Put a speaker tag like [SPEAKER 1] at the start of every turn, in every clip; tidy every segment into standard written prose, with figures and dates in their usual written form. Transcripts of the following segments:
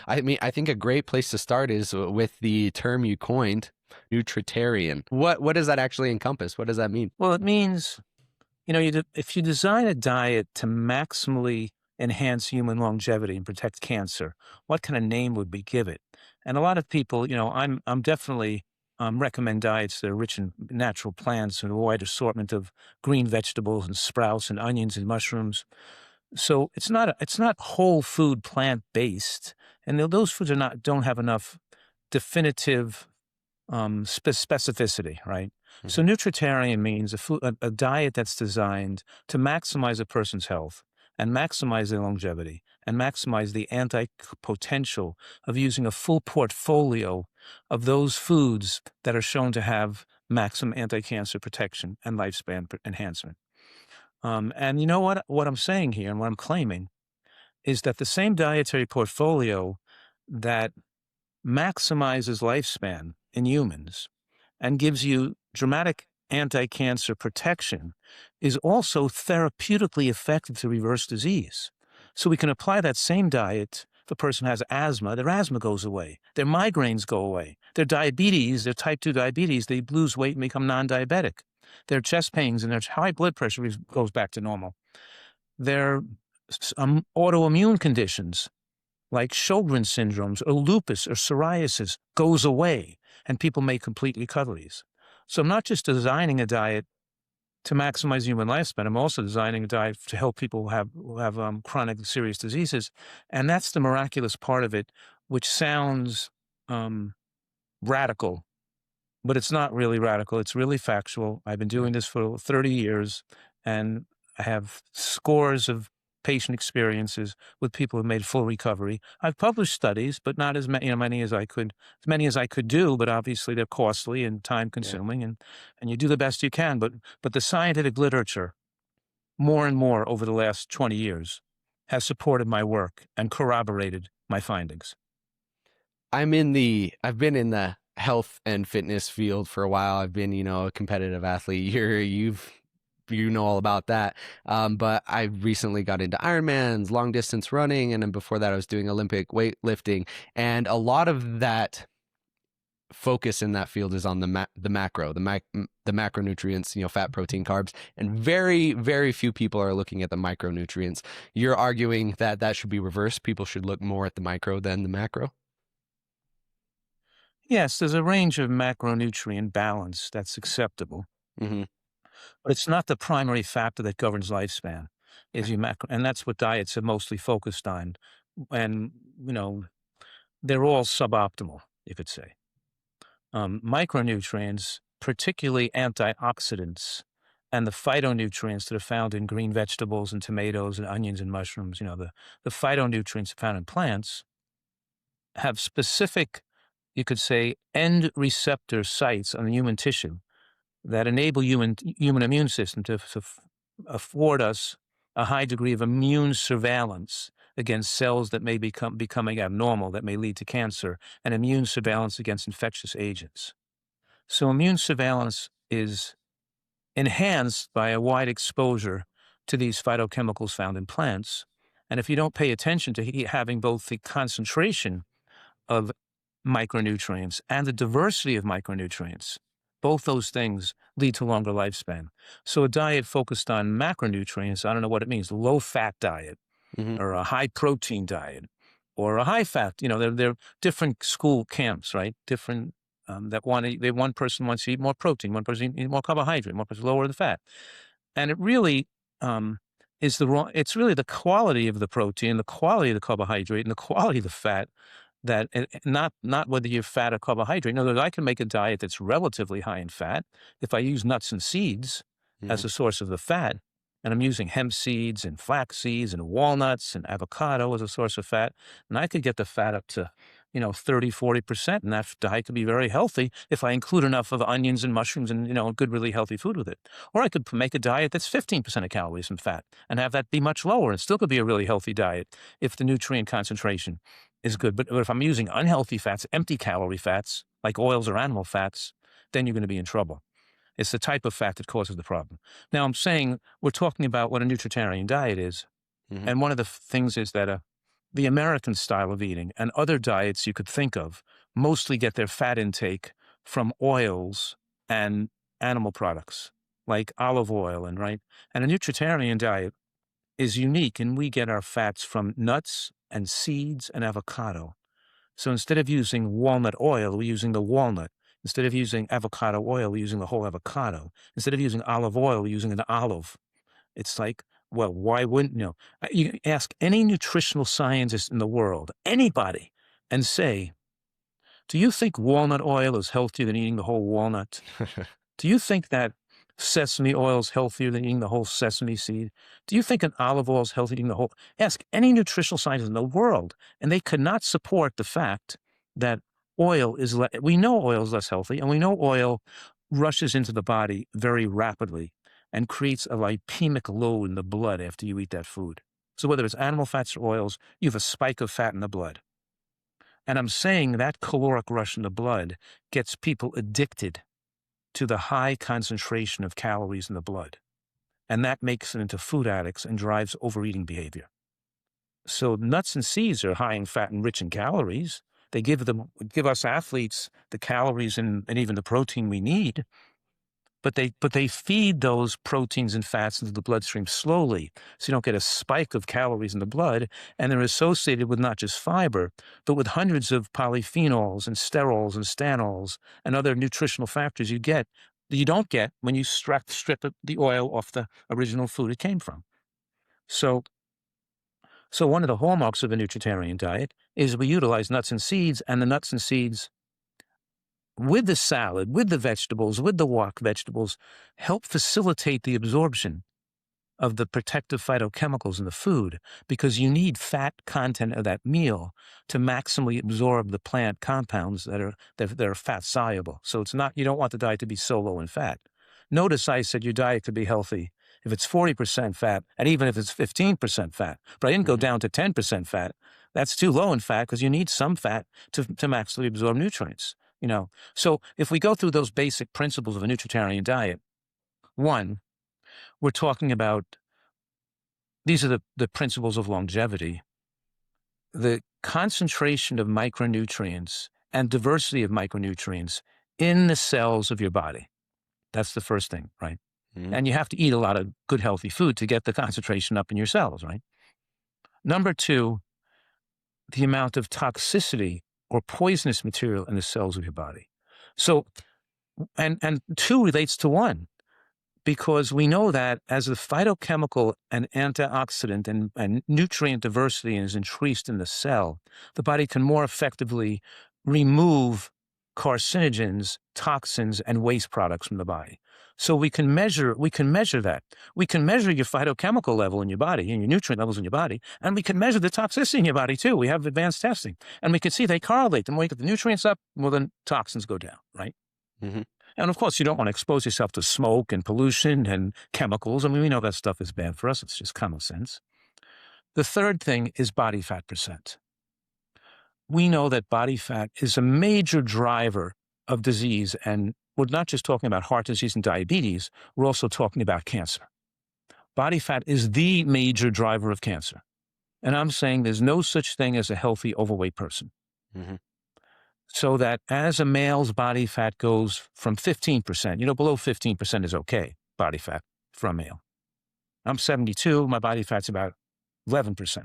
[SPEAKER 1] I mean, I think a great place to start is with the term you coined, Nutritarian. What does that actually encompass? What does that mean?
[SPEAKER 2] Well, it means, if you design a diet to maximally enhance human longevity and protect cancer, what kind of name would we give it? And a lot of people, I'm definitely recommend diets that are rich in natural plants and a wide assortment of green vegetables and sprouts and onions and mushrooms. So it's not whole food plant based, and those foods don't have enough definitive specificity, right? So
[SPEAKER 1] Mhm.
[SPEAKER 2] nutritarian means a diet that's designed to maximize a person's health and maximize their longevity and maximize the potential of using a full portfolio of those foods that are shown to have maximum anti-cancer protection and lifespan enhancement. And you know what I'm saying here and what I'm claiming is that the same dietary portfolio that maximizes lifespan in humans and gives you dramatic anti-cancer protection is also therapeutically effective to reverse disease. So we can apply that same diet. If a person has asthma, their asthma goes away. Their migraines go away. Their diabetes, their type 2 diabetes, they lose weight and become non-diabetic. Their chest pains and their high blood pressure goes back to normal. Their autoimmune conditions like Sjogren's syndromes or lupus or psoriasis goes away and people make complete recoveries. So I'm not just designing a diet to maximize human lifespan. I'm also designing a diet to help people who have chronic serious diseases. And that's the miraculous part of it, which sounds radical, but it's not really radical. It's really factual. I've been
[SPEAKER 1] Yeah.
[SPEAKER 2] doing this for 30 years and I have scores of patient experiences with people who've made full recovery. I've published studies, but not as many as I could do, but obviously they're costly and time
[SPEAKER 1] Yeah.
[SPEAKER 2] consuming and you do the best you can. But the scientific literature, more and more over the last 20 years, has supported my work and corroborated my findings.
[SPEAKER 1] I've been in the health and fitness field for a while. I've been, a competitive athlete. You know all about that. But I recently got into Ironmans, long distance running, and then before that I was doing Olympic weightlifting. And a lot of that focus in that field is on the macro, the macronutrients, fat, protein, carbs, and very, very few people are looking at the micronutrients. You're arguing that that should be reversed. People should look more at the micro than the macro.
[SPEAKER 2] Yes, there's a range of macronutrient balance that's acceptable,
[SPEAKER 1] Mm-hmm.
[SPEAKER 2] but it's not the primary factor that governs lifespan. Is
[SPEAKER 1] Okay.
[SPEAKER 2] your macro, and that's what diets are mostly focused on. And they're all suboptimal, you could say. Micronutrients, particularly antioxidants, and the phytonutrients that are found in green vegetables and tomatoes and onions and mushrooms, the phytonutrients found in plants have specific, you could say, end receptor sites on the human tissue that enable human immune system to afford us a high degree of immune surveillance against cells that may becoming abnormal that may lead to cancer and immune surveillance against infectious agents. So immune surveillance is enhanced by a wide exposure to these phytochemicals found in plants. And if you don't pay attention to having both the concentration of micronutrients and the diversity of micronutrients, both those things lead to longer lifespan. So a diet focused on macronutrients, I don't know what it means, low fat diet
[SPEAKER 1] Mm-hmm.
[SPEAKER 2] or a high protein diet or a high fat, they're different school camps, right? Different that want to, one person wants to eat more protein, one person eat more carbohydrate, one person lower the fat. And it really is it's really the quality of the protein, the quality of the carbohydrate and the quality of the fat that not whether you're fat or carbohydrate. In other words, I can make a diet that's relatively high in fat if I use nuts and seeds
[SPEAKER 1] Mm-hmm.
[SPEAKER 2] as a source of the fat, and I'm using hemp seeds and flax seeds and walnuts and avocado as a source of fat, and I could get the fat up to 30, 40%, and that diet could be very healthy if I include enough of onions and mushrooms and good, really healthy food with it. Or I could make a diet that's 15% of calories from fat and have that be much lower, and still could be a really healthy diet if the nutrient concentration is good. But if I'm using unhealthy fats, empty calorie fats, like oils or animal fats, then you're going to be in trouble. It's the type of fat that causes the problem. Now, I'm saying we're talking about what a nutritarian diet is.
[SPEAKER 1] Mm-hmm.
[SPEAKER 2] And one of the things is that the American style of eating and other diets you could think of mostly get their fat intake from oils and animal products like olive oil and a nutritarian diet is unique, and we get our fats from nuts and seeds and avocado. So instead of using walnut oil, we're using the walnut. Instead of using avocado oil, we're using the whole avocado. Instead of using olive oil, we're using an olive. It's like, well, why wouldn't you know? You can ask any nutritional scientist in the world, anybody, and say, do you think walnut oil is healthier than eating the whole walnut? Do you think that sesame oil is healthier than eating the whole sesame seed? Do you think an olive oil is healthier than eating the whole? Ask any nutritional scientist in the world, and they could not support the fact that oil is, we know oil is less healthy, and we know oil rushes into the body very rapidly and creates a lipemic load in the blood after you eat that food. So whether it's animal fats or oils, you have a spike of fat in the blood. And I'm saying that caloric rush in the blood gets people addicted to the high concentration of calories in the blood. And that makes them into food addicts and drives overeating behavior. So nuts and seeds are high in fat and rich in calories. They give us athletes the calories and even the protein we need. But they feed those proteins and fats into the bloodstream slowly, so you don't get a spike of calories in the blood, and they're associated with not just fiber, but with hundreds of polyphenols and sterols and stanols and other nutritional factors you don't get when you strip the oil off the original food it came from. So one of the hallmarks of a nutritarian diet is we utilize nuts and seeds, and the nuts and seeds with the salad, with the vegetables, with the wok vegetables, help facilitate the absorption of the protective phytochemicals in the food, because you need fat content of that meal to maximally absorb the plant compounds that are fat soluble. So it's not, you don't want the diet to be so low in fat. Notice I said your diet could be healthy if it's 40% fat, and even if it's 15% fat, but I didn't go down to 10% fat. That's too low in fat because you need some fat to maximally absorb nutrients. So if we go through those basic principles of a nutritarian diet, one, we're talking about, these are the principles of longevity, the concentration of micronutrients and diversity of micronutrients in the cells of your body. That's the first thing, right? Mm-hmm. And you have to eat a lot of good, healthy food to get the concentration up in your cells, right? Number two, the amount of toxicity or poisonous material in the cells of your body. So, and two relates to one, because we know that as the phytochemical and antioxidant and nutrient diversity is increased in the cell, the body can more effectively remove carcinogens, toxins, and waste products from the body. So we can measure that. We can measure your phytochemical level in your body and your nutrient levels in your body, and we can measure the toxicity in your body too. We have advanced testing, and we can see they correlate. The more you get the nutrients up, well, then toxins go down, right? Mm-hmm. And of course, you don't want to expose yourself to smoke and pollution and chemicals. I mean, we know that stuff is bad for us. It's just common sense. The third thing is body fat percent. We know that body fat is a major driver of disease, and we're not just talking about heart disease and diabetes, we're also talking about cancer. Body fat is the major driver of cancer. And I'm saying there's no such thing as a healthy overweight person. Mm-hmm. So that as a male's body fat goes from 15%, below 15% is okay, body fat for a male. I'm 72, my body fat's about 11%.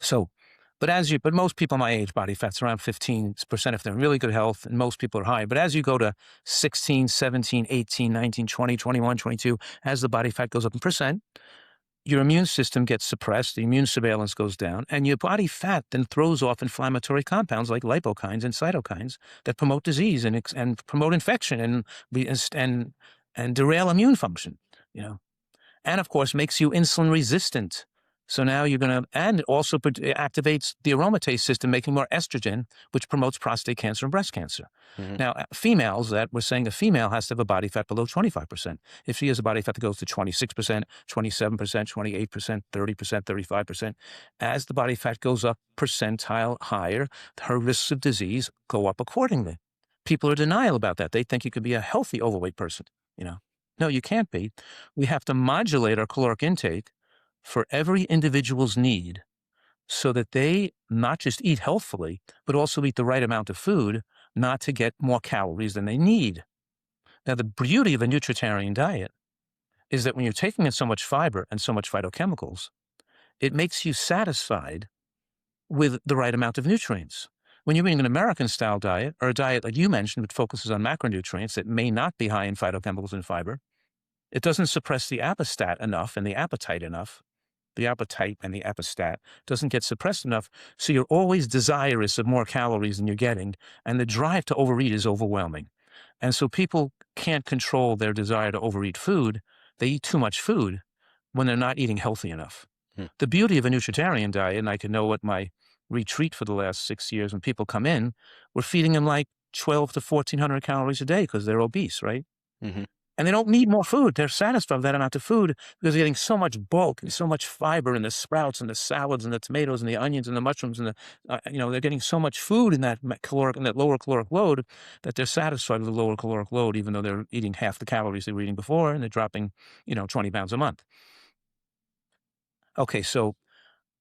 [SPEAKER 2] So, but most people my age, body fat's around 15% if they're in really good health, and most people are high. But as you go to 16, 17, 18, 19, 20, 21, 22, as the body fat goes up in percent, your immune system gets suppressed, the immune surveillance goes down, and your body fat then throws off inflammatory compounds like lipokines and cytokines that promote disease and promote infection and derail immune function, And of course, makes you insulin resistant. So now and it also activates the aromatase system, making more estrogen, which promotes prostate cancer and breast cancer. Mm-hmm. Now, females, that we're saying a female has to have a body fat below 25%. If she has a body fat that goes to 26%, 27%, 28%, 30%, 35%, as the body fat goes up percentile higher, her risks of disease go up accordingly. People are denial about that. They think you could be a healthy overweight person, No, you can't be. We have to modulate our caloric intake for every individual's need so that they not just eat healthfully, but also eat the right amount of food, not to get more calories than they need. Now, the beauty of a nutritarian diet is that when you're taking in so much fiber and so much phytochemicals, it makes you satisfied with the right amount of nutrients. When you're eating an American style diet, or a diet like you mentioned, that focuses on macronutrients that may not be high in phytochemicals and fiber, it doesn't suppress the appestat enough and the appetite enough. The appetite and the appestat doesn't get suppressed enough. So you're always desirous of more calories than you're getting. And the drive to overeat is overwhelming. And so people can't control their desire to overeat food. They eat too much food when they're not eating healthy enough.
[SPEAKER 1] Hmm.
[SPEAKER 2] The beauty of a nutritarian diet, and I can know at my retreat for the last 6 years, when people come in, we're feeding them like 12 to 1,400 calories a day because they're obese, right?
[SPEAKER 1] Mm-hmm.
[SPEAKER 2] And they don't need more food. They're satisfied with that amount of food because they're getting so much bulk and so much fiber in the sprouts and the salads and the tomatoes and the onions and the mushrooms and they're getting so much food in that caloric and that lower caloric load that they're satisfied with the lower caloric load, even though they're eating half the calories they were eating before, and they're dropping, 20 pounds a month. Okay, so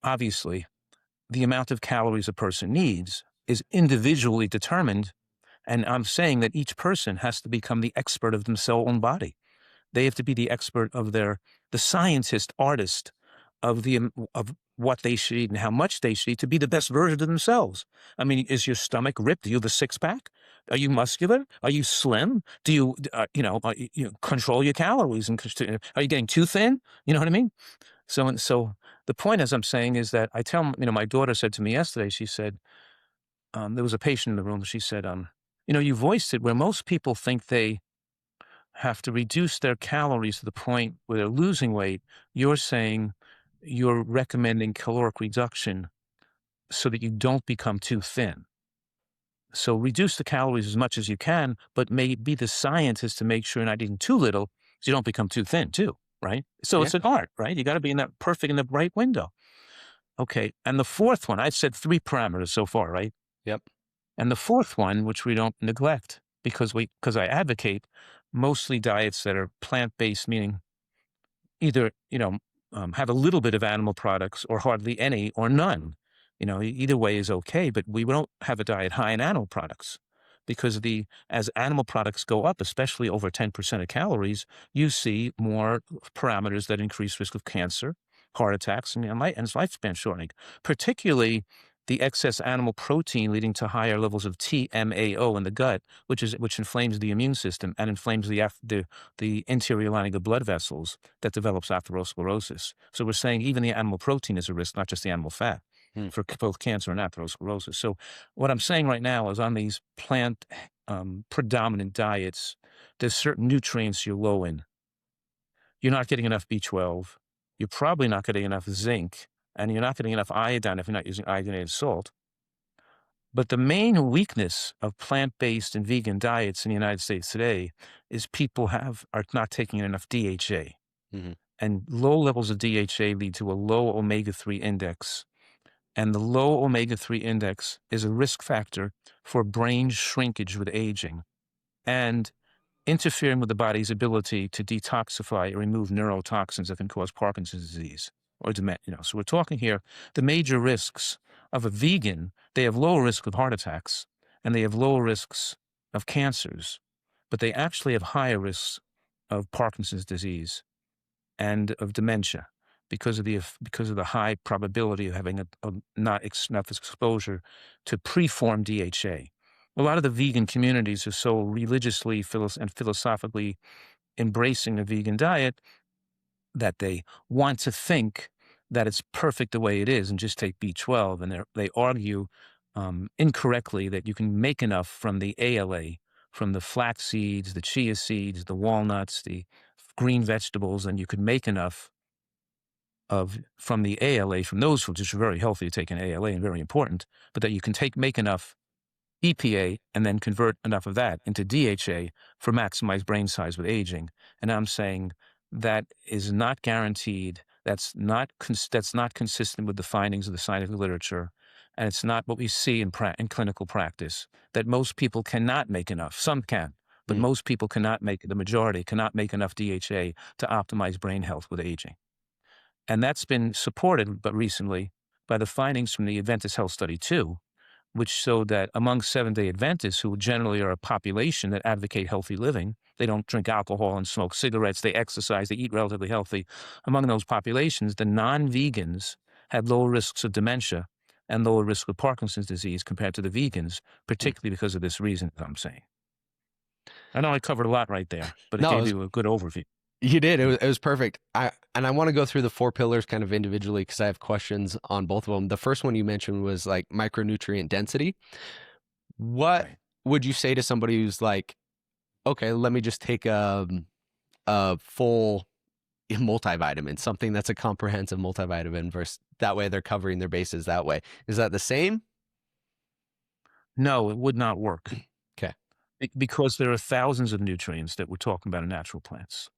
[SPEAKER 2] obviously the amount of calories a person needs is individually determined. And I'm saying that each person has to become the expert of themselves own body. They have to be the expert of the scientist, artist of of what they should eat and how much they should eat to be the best version of themselves. I mean, is your stomach ripped? Do you have a six pack? Are you muscular? Are you slim? Do you, control your calories? And are you getting too thin? You know what I mean? So the point, as I'm saying, is that I tell, my daughter said to me yesterday, she said, there was a patient in the room. She said, you voiced it where most people think they have to reduce their calories to the point where they're losing weight. You're saying you're recommending caloric reduction so that you don't become too thin. So reduce the calories as much as you can, but be the scientist to make sure you're not eating too little so you don't become too thin too, right? So
[SPEAKER 1] Yeah.
[SPEAKER 2] it's an art, right? You got to be in the right window. Okay. And the fourth one, I've said 3 parameters so far, right?
[SPEAKER 1] Yep.
[SPEAKER 2] And the fourth one, which we don't neglect because I advocate mostly diets that are plant-based, meaning either, have a little bit of animal products or hardly any or none. Either way is okay, but we don't have a diet high in animal products because as animal products go up, especially over 10% of calories, you see more parameters that increase risk of cancer, heart attacks, and lifespan shortening, particularly the excess animal protein leading to higher levels of TMAO in the gut, which inflames the immune system and inflames the interior lining of blood vessels that develops atherosclerosis. So we're saying even the animal protein is a risk, not just the animal fat,
[SPEAKER 1] Hmm.
[SPEAKER 2] for both cancer and atherosclerosis. So what I'm saying right now is on these plant predominant diets, there's certain nutrients you're low in. You're not getting enough B12. You're probably not getting enough zinc, and you're not getting enough iodine if you're not using iodinated salt. But the main weakness of plant-based and vegan diets in the United States today is people are not taking enough DHA.
[SPEAKER 1] Mm-hmm.
[SPEAKER 2] And low levels of DHA lead to a low omega-3 index. And the low omega-3 index is a risk factor for brain shrinkage with aging and interfering with the body's ability to detoxify or remove neurotoxins that can cause Parkinson's disease or dementia. So we're talking here, the major risks of a vegan, they have lower risk of heart attacks and they have lower risks of cancers, but they actually have higher risks of Parkinson's disease and of dementia because of the high probability of having not enough exposure to preformed DHA. A lot of the vegan communities are so religiously and philosophically embracing a vegan diet that they want to think that it's perfect the way it is and just take B12. And they argue incorrectly that you can make enough from the ALA, from the flax seeds, the chia seeds, the walnuts, the green vegetables, and you could make enough from the ALA, from those foods, which are very healthy to take in ALA and very important, but that you can make enough EPA and then convert enough of that into DHA for maximized brain size with aging. And I'm saying that is not guaranteed. That's not consistent with the findings of the scientific literature. And it's not what we see in clinical practice, that most people cannot make enough. Some can, but most people the majority cannot make enough DHA to optimize brain health with aging. And that's been supported, but recently, by the findings from the Adventist Health Study 2, which showed that among Seventh-day Adventists, who generally are a population that advocate healthy living, they don't drink alcohol and smoke cigarettes, they exercise, they eat relatively healthy. Among those populations, the non-vegans had lower risks of dementia and lower risk of Parkinson's disease compared to the vegans,
[SPEAKER 1] Hmm.
[SPEAKER 2] particularly because of this reason, I'm saying. I know I covered a lot right there, but it
[SPEAKER 1] No,
[SPEAKER 2] gave you a good overview.
[SPEAKER 1] you did.
[SPEAKER 2] Mm.
[SPEAKER 1] It was perfect. I want to go through the four pillars kind of individually because I have questions on both of them. The first one you mentioned was like micronutrient density. What
[SPEAKER 2] Right.
[SPEAKER 1] would you say to somebody who's like, okay, let me just take a full multivitamin, something that's a comprehensive multivitamin versus that way they're covering their bases that way. Is that the same?
[SPEAKER 2] No, it would not work
[SPEAKER 1] Okay.
[SPEAKER 2] because there are thousands of nutrients that we're talking about in natural plants.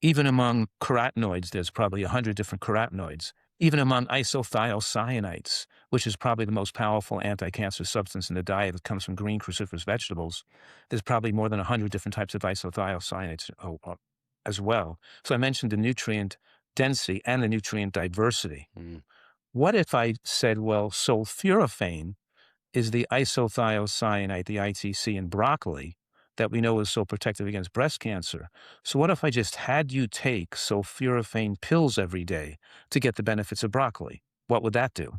[SPEAKER 2] Even among carotenoids, there's probably 100 different carotenoids. Even among isothiocyanates, which is probably the most powerful anti-cancer substance in the diet that comes from green cruciferous vegetables, there's probably more than 100 different types of isothiocyanates as well. So I mentioned the nutrient density and the nutrient diversity.
[SPEAKER 1] Mm.
[SPEAKER 2] What if I said, well, sulforaphane is the isothiocyanate, the ITC in broccoli that we know is so protective against breast cancer. So what if I just had you take sulforaphane pills every day to get the benefits of broccoli? What would that do?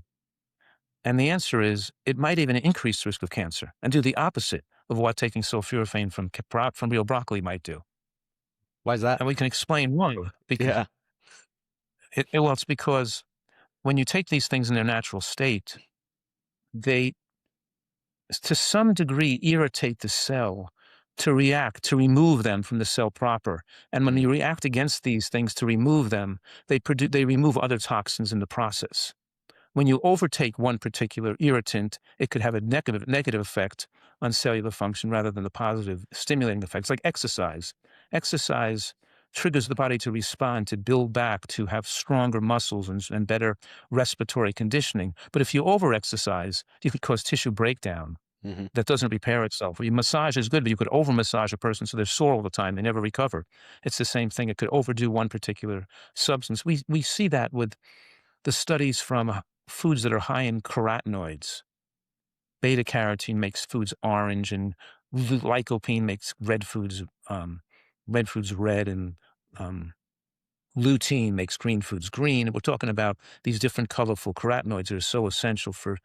[SPEAKER 2] And the answer is it might even increase the risk of cancer and do the opposite of what taking sulforaphane from real broccoli might do.
[SPEAKER 1] Why is that?
[SPEAKER 2] And we can explain why. Because
[SPEAKER 1] Yeah.
[SPEAKER 2] well, it's because when you take these things in their natural state, they to some degree irritate the cell to react, to remove them from the cell proper. And when
[SPEAKER 1] Mm.
[SPEAKER 2] you react against these things to remove them, they remove other toxins in the process. When you overtake one particular irritant, it could have a negative effect on cellular function rather than the positive stimulating effects, like exercise. Exercise triggers the body to respond, to build back, to have stronger muscles and better respiratory conditioning. But if you over-exercise, you could cause tissue breakdown
[SPEAKER 1] Hmm.
[SPEAKER 2] that doesn't repair itself. Your massage is good, but you could over-massage a person so they're sore all the time. They never recover. It's the same thing. It could overdo one particular substance. We see that with the studies from foods that are high in carotenoids. Beta carotene makes foods orange, and lycopene makes red foods red, and um, lutein makes green foods green. We're talking about these different colorful carotenoids that are so essential for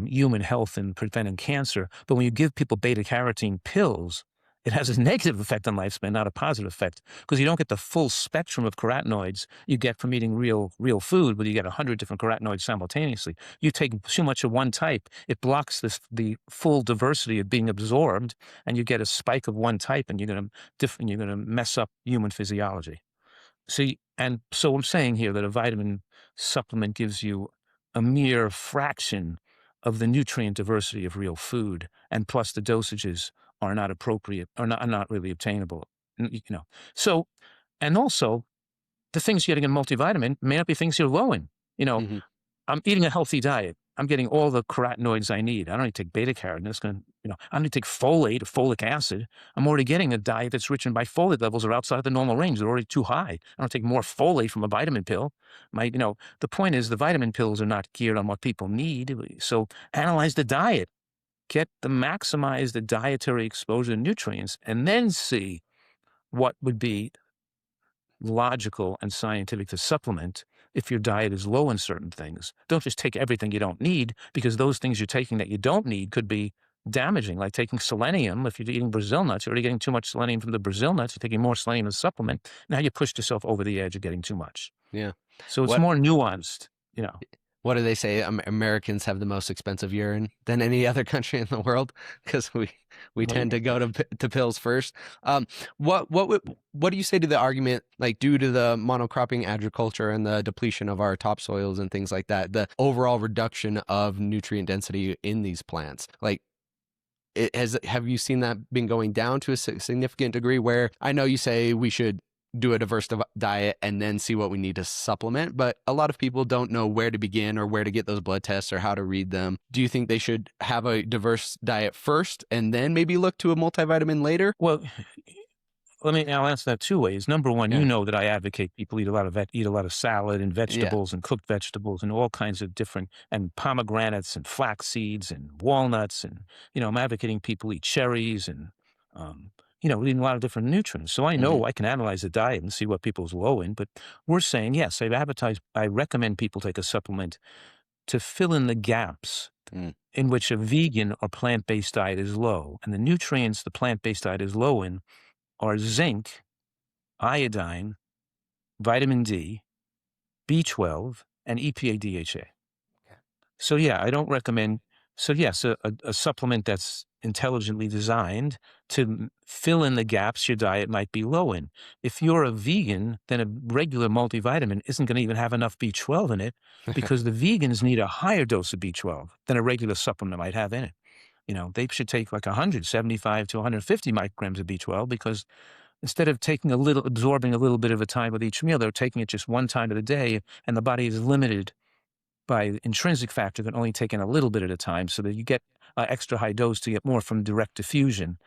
[SPEAKER 2] human health and preventing cancer. But when you give people beta carotene pills, it has a negative effect on lifespan, not a positive effect, because you don't get the full spectrum of carotenoids you get from eating real food, but you get 100 different carotenoids simultaneously. You take too much of one type, it blocks the full diversity of being absorbed, and you get a spike of one type, and you're going to mess up human physiology. See, and so I'm saying here that a vitamin supplement gives you a mere fraction of the nutrient diversity of real food, and plus the dosages are not appropriate, or not, are not really obtainable. So, and also the things you're getting in multivitamin may not be things you're low in. You know,
[SPEAKER 1] Hmm.
[SPEAKER 2] I'm eating a healthy diet. I'm getting all the carotenoids I need. I don't need to take beta carotene. That's going to, I don't need to take folate or folic acid. I'm already getting a diet that's rich in bifolate levels are outside the normal range. They're already too high. I don't take more folate from a vitamin pill. The point is the vitamin pills are not geared on what people need. So analyze the diet, maximize the dietary exposure to nutrients, and then see what would be logical and scientific to supplement if your diet is low in certain things. Don't just take everything you don't need, because those things you're taking that you don't need could be damaging, like taking selenium. If you're eating Brazil nuts, you're already getting too much selenium from the Brazil nuts. You're taking more selenium as a supplement. Now you pushed yourself over the edge of getting too much.
[SPEAKER 1] Yeah.
[SPEAKER 2] So it's
[SPEAKER 1] What
[SPEAKER 2] more nuanced.
[SPEAKER 1] what do they say? Americans have the most expensive urine than any other country in the world because we
[SPEAKER 2] Well,
[SPEAKER 1] tend to go to pills first. Um, what do you say to the argument, like due to the monocropping agriculture and the depletion of our topsoils and things like that, the overall reduction of nutrient density in these plants, like have you seen that been going down to a significant degree where I know you say we should do a diverse diet and then see what we need to supplement, but a lot of people don't know where to begin or where to get those blood tests or how to read them. Do you think they should have a diverse diet first and then maybe look to a multivitamin later?
[SPEAKER 2] well, I'll answer that two ways. Number one, you
[SPEAKER 1] Yeah.
[SPEAKER 2] know that I advocate people eat a lot of salad and
[SPEAKER 1] Yeah.
[SPEAKER 2] vegetables and cooked vegetables and all kinds of different, and pomegranates and flax seeds and walnuts, and I'm advocating people eat cherries and um, eating a lot of different nutrients. So I
[SPEAKER 1] Hmm.
[SPEAKER 2] know I can analyze the diet and see what people's low in. But we're saying yes, I recommend people take a supplement to fill in the gaps
[SPEAKER 1] Mm.
[SPEAKER 2] in which a vegan or plant-based diet is low, and the nutrients the plant-based diet is low in are zinc, iodine, vitamin D, B12, and EPA DHA.
[SPEAKER 1] Okay.
[SPEAKER 2] So yeah, I don't recommend. So yes, a supplement that's intelligently designed to fill in the gaps your diet might be low in. If you're a vegan, then a regular multivitamin isn't going to even have enough B12 in it, because the vegans need a higher dose of B12 than a regular supplement might have in it. They should take like 175 to 150 micrograms of B12, because instead of absorbing a little bit of a time with each meal, they're taking it just one time of the day, and the body is limited by intrinsic factor that only taking a little bit at a time, so that you get extra high dose to get more from direct diffusion.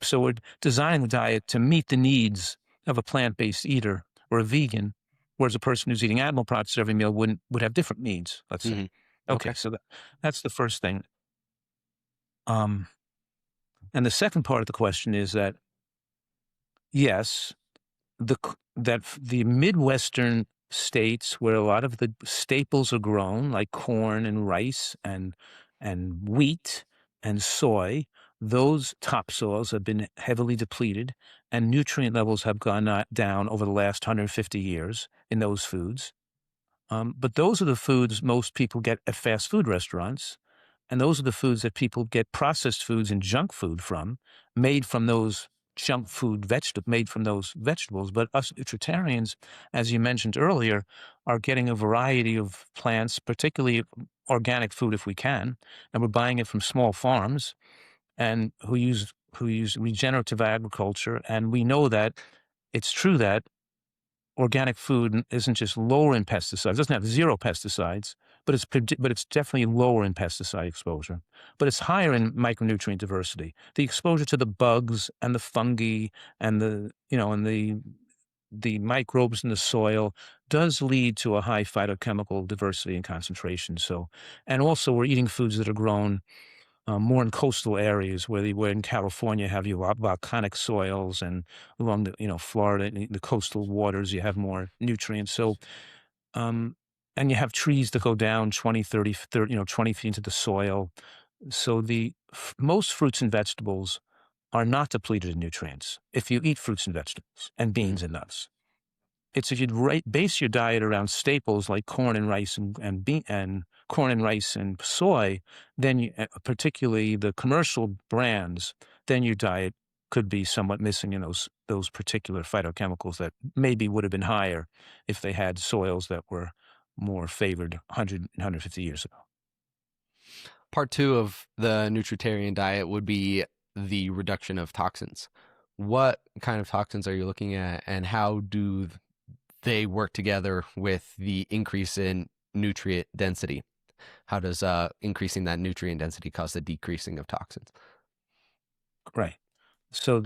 [SPEAKER 2] So we're designing the diet to meet the needs of a plant-based eater or a vegan, whereas a person who's eating animal products every meal would have different needs, let's say.
[SPEAKER 1] Hmm.
[SPEAKER 2] Okay,
[SPEAKER 1] Okay.
[SPEAKER 2] so that's the first thing. Um, and the second part of the question is that, yes, the Midwestern states where a lot of the staples are grown, like corn and rice and wheat and soy, those topsoils have been heavily depleted, and nutrient levels have gone down over the last 150 years in those foods. But those are the foods most people get at fast food restaurants. And those are the foods that people get processed foods and junk food from, made from those made from those vegetables. But us Nutritarians, as you mentioned earlier, are getting a variety of plants, particularly organic food if we can, and we're buying it from small farms and who use regenerative agriculture. And we know that it's true that organic food isn't just lower in pesticides. It doesn't have zero pesticides, but it's definitely lower in pesticide exposure. But it's higher in micronutrient diversity. The exposure to the bugs and the fungi and the microbes in the soil does lead to a high phytochemical diversity and concentration. So, and also we're eating foods that are grown more in coastal areas, where in California have you volcanic soils, and along the Florida, the coastal waters, you have more nutrients. So um, and you have trees that go down 20, 30, 20 feet into the soil. So most fruits and vegetables are not depleted in nutrients if you eat fruits and vegetables and
[SPEAKER 1] Hmm.
[SPEAKER 2] beans and nuts. It's if you base your diet around staples like corn and rice and corn and rice and soy, then particularly the commercial brands, then your diet could be somewhat missing in those particular phytochemicals that maybe would have been higher if they had soils that were more favored 100, 150 years ago.
[SPEAKER 1] Part two of the nutritarian diet would be the reduction of toxins. What kind of toxins are you looking at, and how do they work together with the increase in nutrient density? How does increasing that nutrient density cause the decreasing of toxins?
[SPEAKER 2] Right. So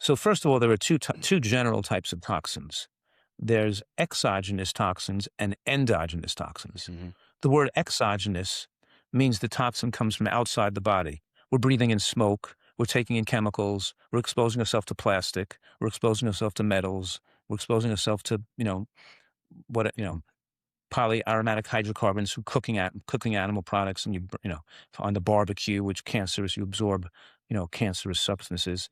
[SPEAKER 2] so first of all, there are two general types of toxins. There's exogenous toxins and endogenous toxins.
[SPEAKER 1] Hmm.
[SPEAKER 2] The word exogenous means the toxin comes from outside the body. We're breathing in smoke. We're taking in chemicals. We're exposing ourselves to plastic. We're exposing ourselves to metals. We're exposing ourselves to, what, polyaromatic hydrocarbons from cooking animal products, and on the barbecue, which cancerous, you absorb, cancerous substances.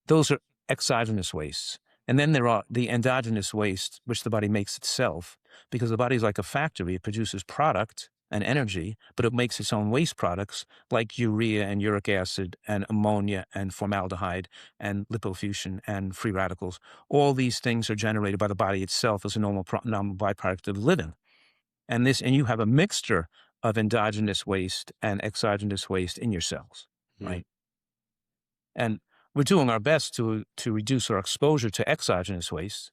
[SPEAKER 2] Those are exogenous wastes. And then there are the endogenous waste, which the body makes itself, because the body is like a factory. It produces product and energy, but it makes its own waste products like urea and uric acid and ammonia and formaldehyde and lipofuscin and free radicals. All these things are generated by the body itself as a normal byproduct of living. And you have a mixture of endogenous waste and exogenous waste in your cells,
[SPEAKER 1] Hmm.
[SPEAKER 2] right? And we're doing our best to reduce our exposure to exogenous waste,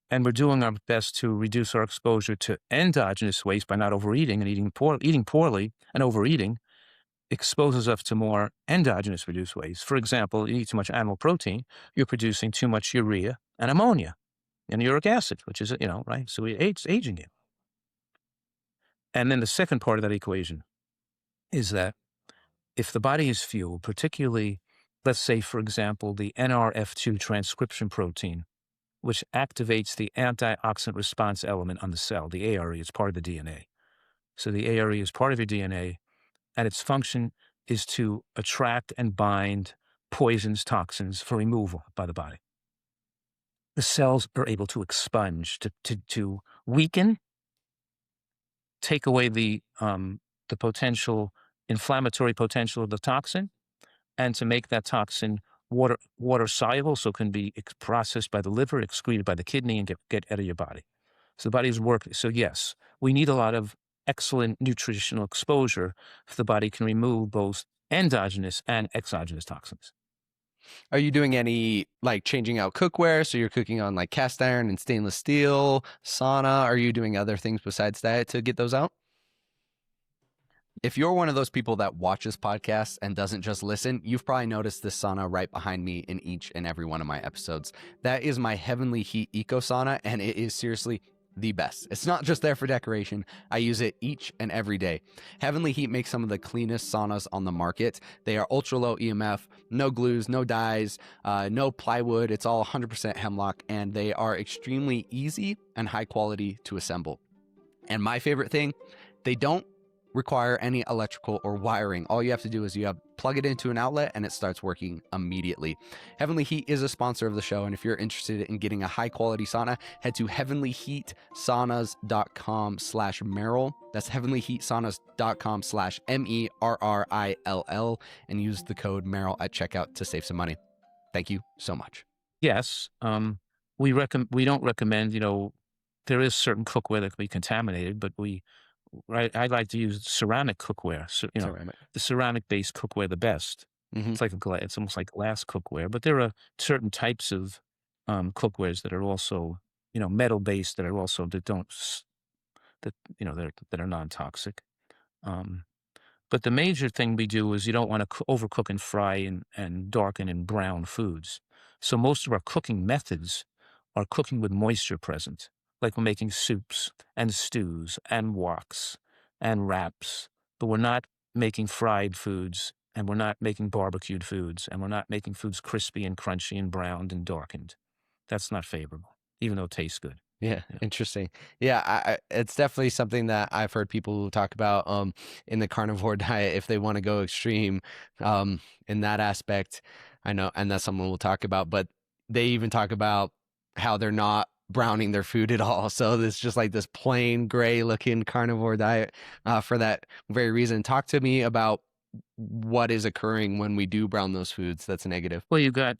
[SPEAKER 2] and we're doing our best to reduce our exposure to endogenous waste by not overeating and eating poorly and overeating. exposes us to more endogenous reduced waste. For example, you eat too much animal protein, you're producing too much urea and ammonia and uric acid, which is, right? So it's aging you. And then the second part of that equation is that if the body is fueled, particularly, let's say, for example, the NRF2 transcription protein, which activates the antioxidant response element on the cell, the ARE is part of the DNA. So the ARE is part of your DNA, and its function is to attract and bind poisons, toxins for removal by the body. The cells are able to expunge, to weaken, take away the potential inflammatory potential of the toxin, and to make that toxin water soluble, so it can be processed by the liver, excreted by the kidney, and get out of your body. So the body's working. So yes, we need a lot of excellent nutritional exposure if the body can remove both endogenous and exogenous toxins.
[SPEAKER 1] Are you doing any like changing out cookware? So you're cooking on like cast iron and stainless steel, sauna. Are you doing other things besides that to get those out? If you're one of those people that watches podcasts and doesn't just listen, you've probably noticed this sauna right behind me in each and every one of my episodes. That is my Heavenly Heat Eco Sauna, and it is seriously the best. It's not just there for decoration. I use it each and every day. Heavenly Heat makes some of the cleanest saunas on the market. They are ultra low EMF, no glues, no dyes, no plywood. It's all 100% hemlock, and they are extremely easy and high quality to assemble. And my favorite thing, they don't require any electrical or wiring. All you have to do is plug it into an outlet and it starts working immediately. Heavenly Heat is a sponsor of the show, and if you're interested in getting a high quality sauna, head to heavenlyheatsaunas.com/Merrill. That's heavenlyheatsaunas.com/MERRILL, and use the code Merrill at checkout to save some money. Thank you so much.
[SPEAKER 2] Yes, we don't recommend. There is certain cookware that can be contaminated, but I like to use ceramic cookware. So,
[SPEAKER 1] Ceramic.
[SPEAKER 2] the ceramic-based cookware, the best.
[SPEAKER 1] Mm-hmm.
[SPEAKER 2] It's almost like glass cookware, but there are certain types of cookwares that are also, metal-based that are also that are non-toxic. But the major thing we do is you don't want to overcook and fry and darken and brown foods. So most of our cooking methods are cooking with moisture present, like we're making soups and stews and woks and wraps, but we're not making fried foods, and we're not making barbecued foods, and we're not making foods crispy and crunchy and browned and darkened. That's not favorable, even though it tastes good.
[SPEAKER 1] Yeah, interesting. Yeah, it's definitely something that I've heard people talk about in the carnivore diet if they want to go extreme in that aspect. I know, and that's something we'll talk about, but they even talk about how they're not browning their food at all. So it's just like this plain gray looking carnivore diet for that very reason. Talk to me about what is occurring when we do brown those foods that's negative.
[SPEAKER 2] Well, you got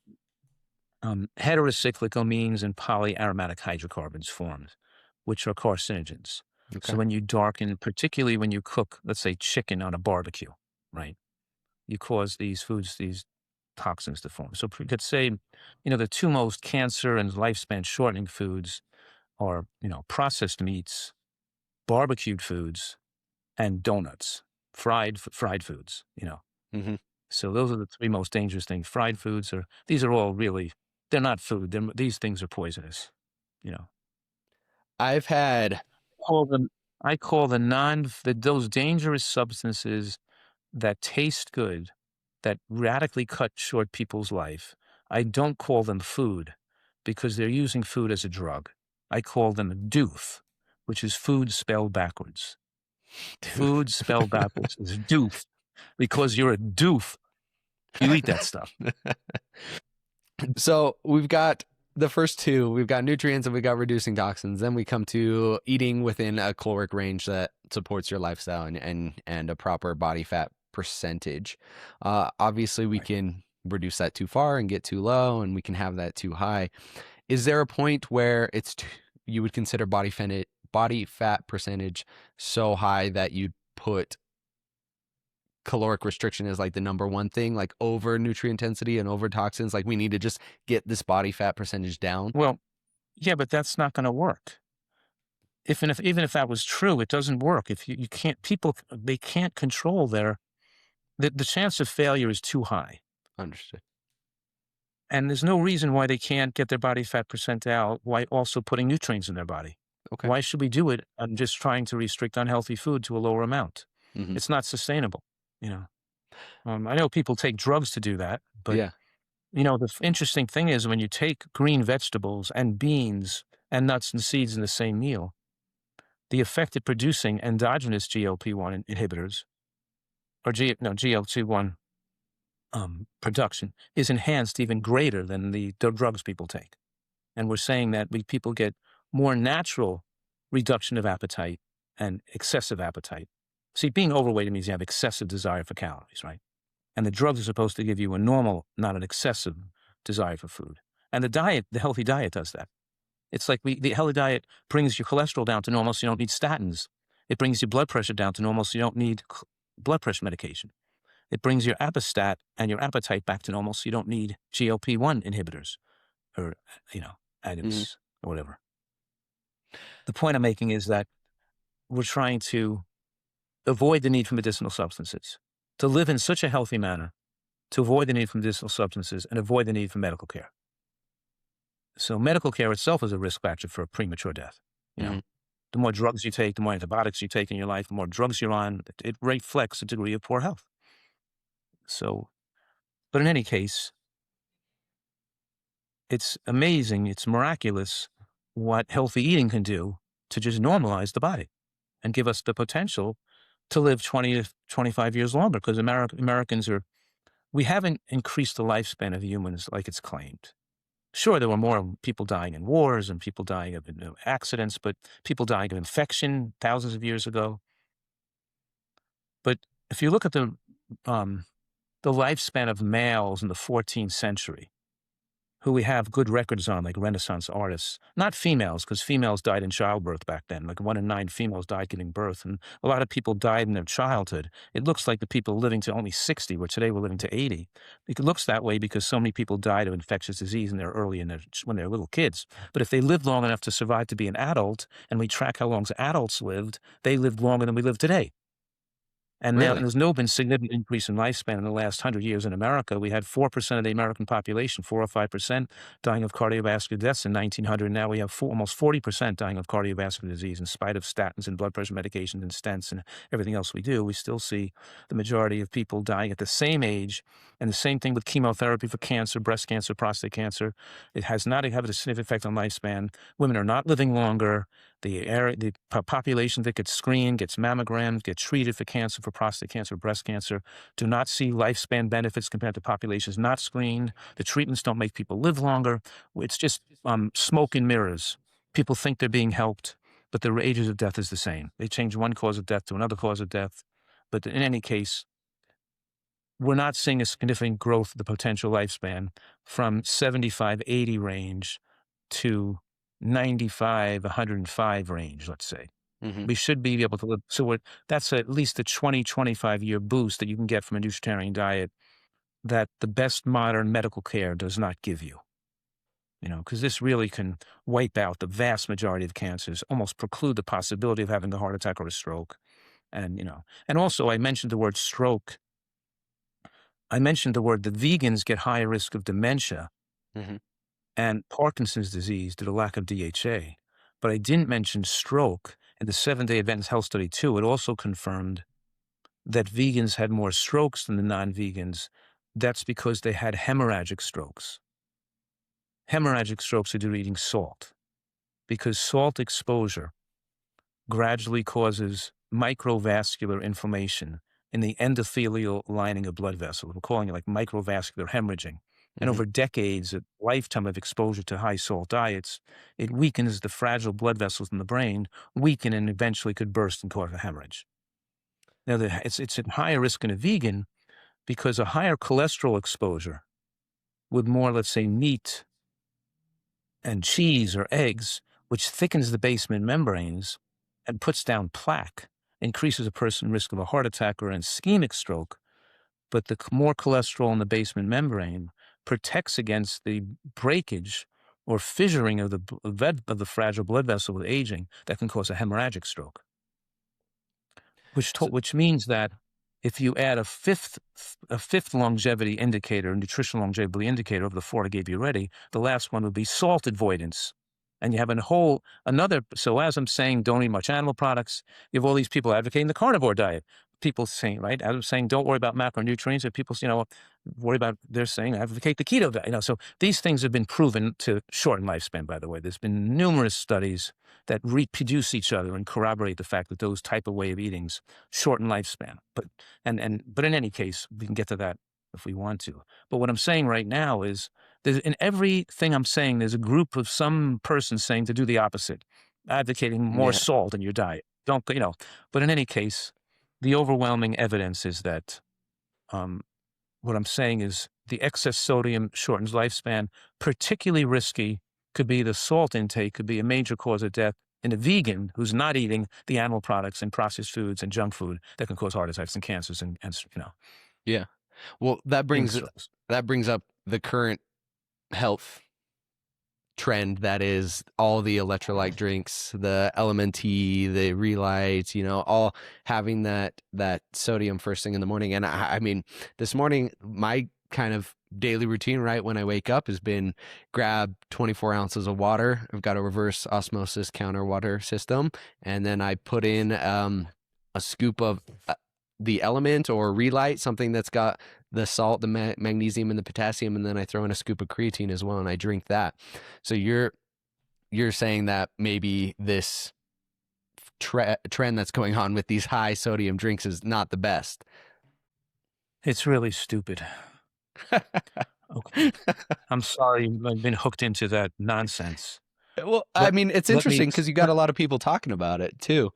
[SPEAKER 2] heterocyclic amines and polyaromatic hydrocarbons formed, which are carcinogens.
[SPEAKER 1] Okay.
[SPEAKER 2] So when you darken, particularly when you cook, let's say, chicken on a barbecue, right, you cause these toxins to form. So we could say, the two most cancer and lifespan shortening foods are, processed meats, barbecued foods, and donuts, fried foods,
[SPEAKER 1] Mm-hmm.
[SPEAKER 2] So those are the three most dangerous things. Fried foods these are all really, they're not food. These things are poisonous,
[SPEAKER 1] I've had
[SPEAKER 2] I call those dangerous substances that taste good, that radically cut short people's life. I don't call them food because they're using food as a drug. I call them doof, which is food spelled backwards. Food spelled backwards is doof because you're a doof. You eat that stuff.
[SPEAKER 1] So we've got the first two. We've got nutrients and we've got reducing toxins. Then we come to eating within a caloric range that supports your lifestyle and a proper body fat percentage. Obviously, we can reduce that too far and get too low, and we can have that too high. Is there a point where you would consider body fat percentage so high that you'd put caloric restriction as like the number one thing, like over nutrient intensity and over toxins? Like we need to just get this body fat percentage down?
[SPEAKER 2] Well, yeah, but that's not going to work. Even if that was true, it doesn't work. If you can't, they can't control their the chance of failure is too high.
[SPEAKER 1] Understood.
[SPEAKER 2] And there's no reason why they can't get their body fat percentile while also putting nutrients in their body.
[SPEAKER 1] Okay.
[SPEAKER 2] Why should we do it on just trying to restrict unhealthy food to a lower amount?
[SPEAKER 1] Hmm.
[SPEAKER 2] It's not sustainable, you know. I know people take drugs to do that, but
[SPEAKER 1] Yeah.
[SPEAKER 2] the interesting thing is when you take green vegetables and beans and nuts and seeds in the same meal, the effect of producing endogenous GLP-1 inhibitors or GLP-1 production is enhanced even greater than the drugs people take. And we're saying that people get more natural reduction of appetite and excessive appetite. See, being overweight means you have excessive desire for calories, right? And the drugs are supposed to give you a normal, not an excessive desire for food. And the healthy diet does that. It's like the healthy diet brings your cholesterol down to normal so you don't need statins. It brings your blood pressure down to normal so you don't need blood pressure medication. It brings your appestat and your appetite back to normal so you don't need GLP-1 inhibitors or,
[SPEAKER 1] Hmm.
[SPEAKER 2] agonists or whatever. The point I'm making is that we're trying to avoid the need for medicinal substances, to live in such a healthy manner, to avoid the need for medicinal substances and avoid the need for medical care. So medical care itself is a risk factor for premature death.
[SPEAKER 1] Hmm.
[SPEAKER 2] The more drugs you take, the more antibiotics you take in your life, the more drugs you're on, it reflects a degree of poor health. So, but in any case, it's amazing, it's miraculous what healthy eating can do to just normalize the body and give us the potential to live 20 to 25 years longer because Americans we haven't increased the lifespan of humans like it's claimed. Sure, there were more people dying in wars and people dying of accidents, but people dying of infection thousands of years ago. But if you look at the lifespan of males in the 14th century, who we have good records on, like Renaissance artists, not females, because females died in childbirth back then. Like 1 in 9 females died giving birth, and a lot of people died in their childhood. It looks like the people living to only 60, where today we're living to 80. It looks that way because so many people died of infectious disease when they're little kids. But if they lived long enough to survive to be an adult, and we track how long adults lived, they lived longer than we live today. And now
[SPEAKER 1] Really?
[SPEAKER 2] there's been significant increase in lifespan in the last 100 years in America. We had 4% of the American population, 4 or 5%, dying of cardiovascular deaths in 1900. Now we have almost 40% dying of cardiovascular disease in spite of statins and blood pressure medications and stents and everything else we do. We still see the majority of people dying at the same age. And the same thing with chemotherapy for cancer, breast cancer, prostate cancer. It has not had a significant effect on lifespan. Women are not living longer. The population that gets screened, gets mammograms, gets treated for cancer, for prostate cancer, breast cancer, do not see lifespan benefits compared to populations not screened. The treatments don't make people live longer. It's just smoke and mirrors. People think they're being helped, but the ages of death is the same. They change one cause of death to another cause of death. But in any case, we're not seeing a significant growth of the potential lifespan from 75, 80 range to 95, 105 range, let's say.
[SPEAKER 1] Hmm.
[SPEAKER 2] We should be able to live. So that's at least a 20, 25-year boost that you can get from a nutritarian diet that the best modern medical care does not give you. Because this really can wipe out the vast majority of cancers, almost preclude the possibility of having a heart attack or a stroke. And also I mentioned the word stroke. I mentioned the word that vegans get higher risk of dementia
[SPEAKER 1] Hmm.
[SPEAKER 2] and Parkinson's disease due to lack of DHA. But I didn't mention stroke. In the 7-Day Advanced Health Study 2, it also confirmed that vegans had more strokes than the non-vegans. That's because they had hemorrhagic strokes. Hemorrhagic strokes are due to eating salt, because salt exposure gradually causes microvascular inflammation in the endothelial lining of blood vessels. We're calling it like microvascular hemorrhaging. And
[SPEAKER 1] Hmm.
[SPEAKER 2] over decades, a lifetime of exposure to high salt diets, it weakens the fragile blood vessels in the brain, weaken and eventually could burst and cause a hemorrhage. Now, it's at higher risk in a vegan because a higher cholesterol exposure with more, let's say, meat and cheese or eggs, which thickens the basement membranes and puts down plaque, increases a person's risk of a heart attack or an ischemic stroke. But the more cholesterol in the basement membrane protects against the breakage or fissuring of the fragile blood vessel with aging that can cause a hemorrhagic stroke,
[SPEAKER 1] So,
[SPEAKER 2] which means that if you add a fifth longevity indicator, nutritional longevity indicator over the four I gave you already, the last one would be salt avoidance. And you have so as I'm saying, don't eat much animal products, you have all these people advocating the carnivore diet. People saying, right, as I'm saying, don't worry about macronutrients, and people, they're saying advocate the keto diet. So these things have been proven to shorten lifespan, by the way. There's been numerous studies that reproduce each other and corroborate the fact that those type of way of eatings shorten lifespan. But in any case, we can get to that if we want to. But what I'm saying right now is, in everything I'm saying, there's a group of some person saying to do the opposite, advocating more
[SPEAKER 1] Yeah.
[SPEAKER 2] salt in your diet. But in any case, the overwhelming evidence is that what I'm saying is the excess sodium shortens lifespan. Particularly risky could be the salt intake, could be a major cause of death in a vegan who's not eating the animal products and processed foods and junk food that can cause heart attacks and cancers and
[SPEAKER 1] Yeah. Well, that brings up the current health trend, that is all the electrolyte drinks, the LMNT, the Relight, all having that sodium first thing in the morning. And I mean, this morning, my kind of daily routine, right, when I wake up has been grab 24 ounces of water. I've got a reverse osmosis counter water system. And then I put in a scoop of the Element or Relight, something that's got the salt, the magnesium, and the potassium, and then I throw in a scoop of creatine as well, and I drink that. So you're saying that maybe this trend that's going on with these high sodium drinks is not the best.
[SPEAKER 2] It's really stupid. Okay. I'm sorry I've been hooked into that nonsense.
[SPEAKER 1] Well, I mean, it's interesting because you got a lot of people talking about it too.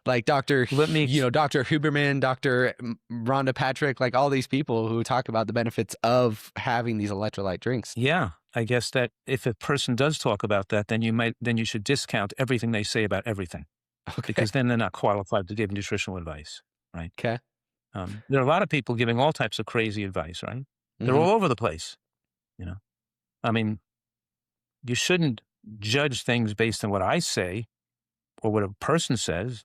[SPEAKER 1] Like Dr. Huberman, Dr. Rhonda Patrick, like all these people who talk about the benefits of having these electrolyte drinks.
[SPEAKER 2] Yeah, I guess that if a person does talk about that, then you should discount everything they say about everything.
[SPEAKER 1] Okay.
[SPEAKER 2] Because then they're not qualified to give nutritional advice, right?
[SPEAKER 1] Okay.
[SPEAKER 2] There are a lot of people giving all types of crazy advice, right? Mm-hmm. They're all over the place, I mean, you shouldn't judge things based on what I say or what a person says.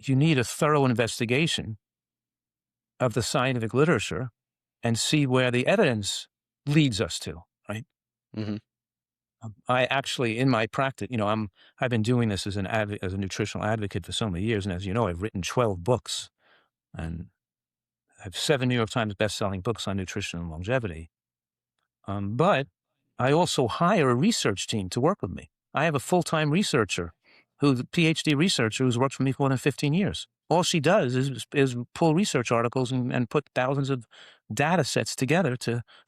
[SPEAKER 2] You need a thorough investigation of the scientific literature and see where the evidence leads us to, right?
[SPEAKER 1] Mm-hmm.
[SPEAKER 2] I actually, in my practice, I've been doing this as a nutritional advocate for so many years. And as you know, I've written 12 books and I have 7 New York Times best-selling books on nutrition and longevity. But I also hire a research team to work with me. I have a full-time researcher who's a PhD researcher who's worked for me for more than 15 years. All she does is pull research articles and put thousands of data sets together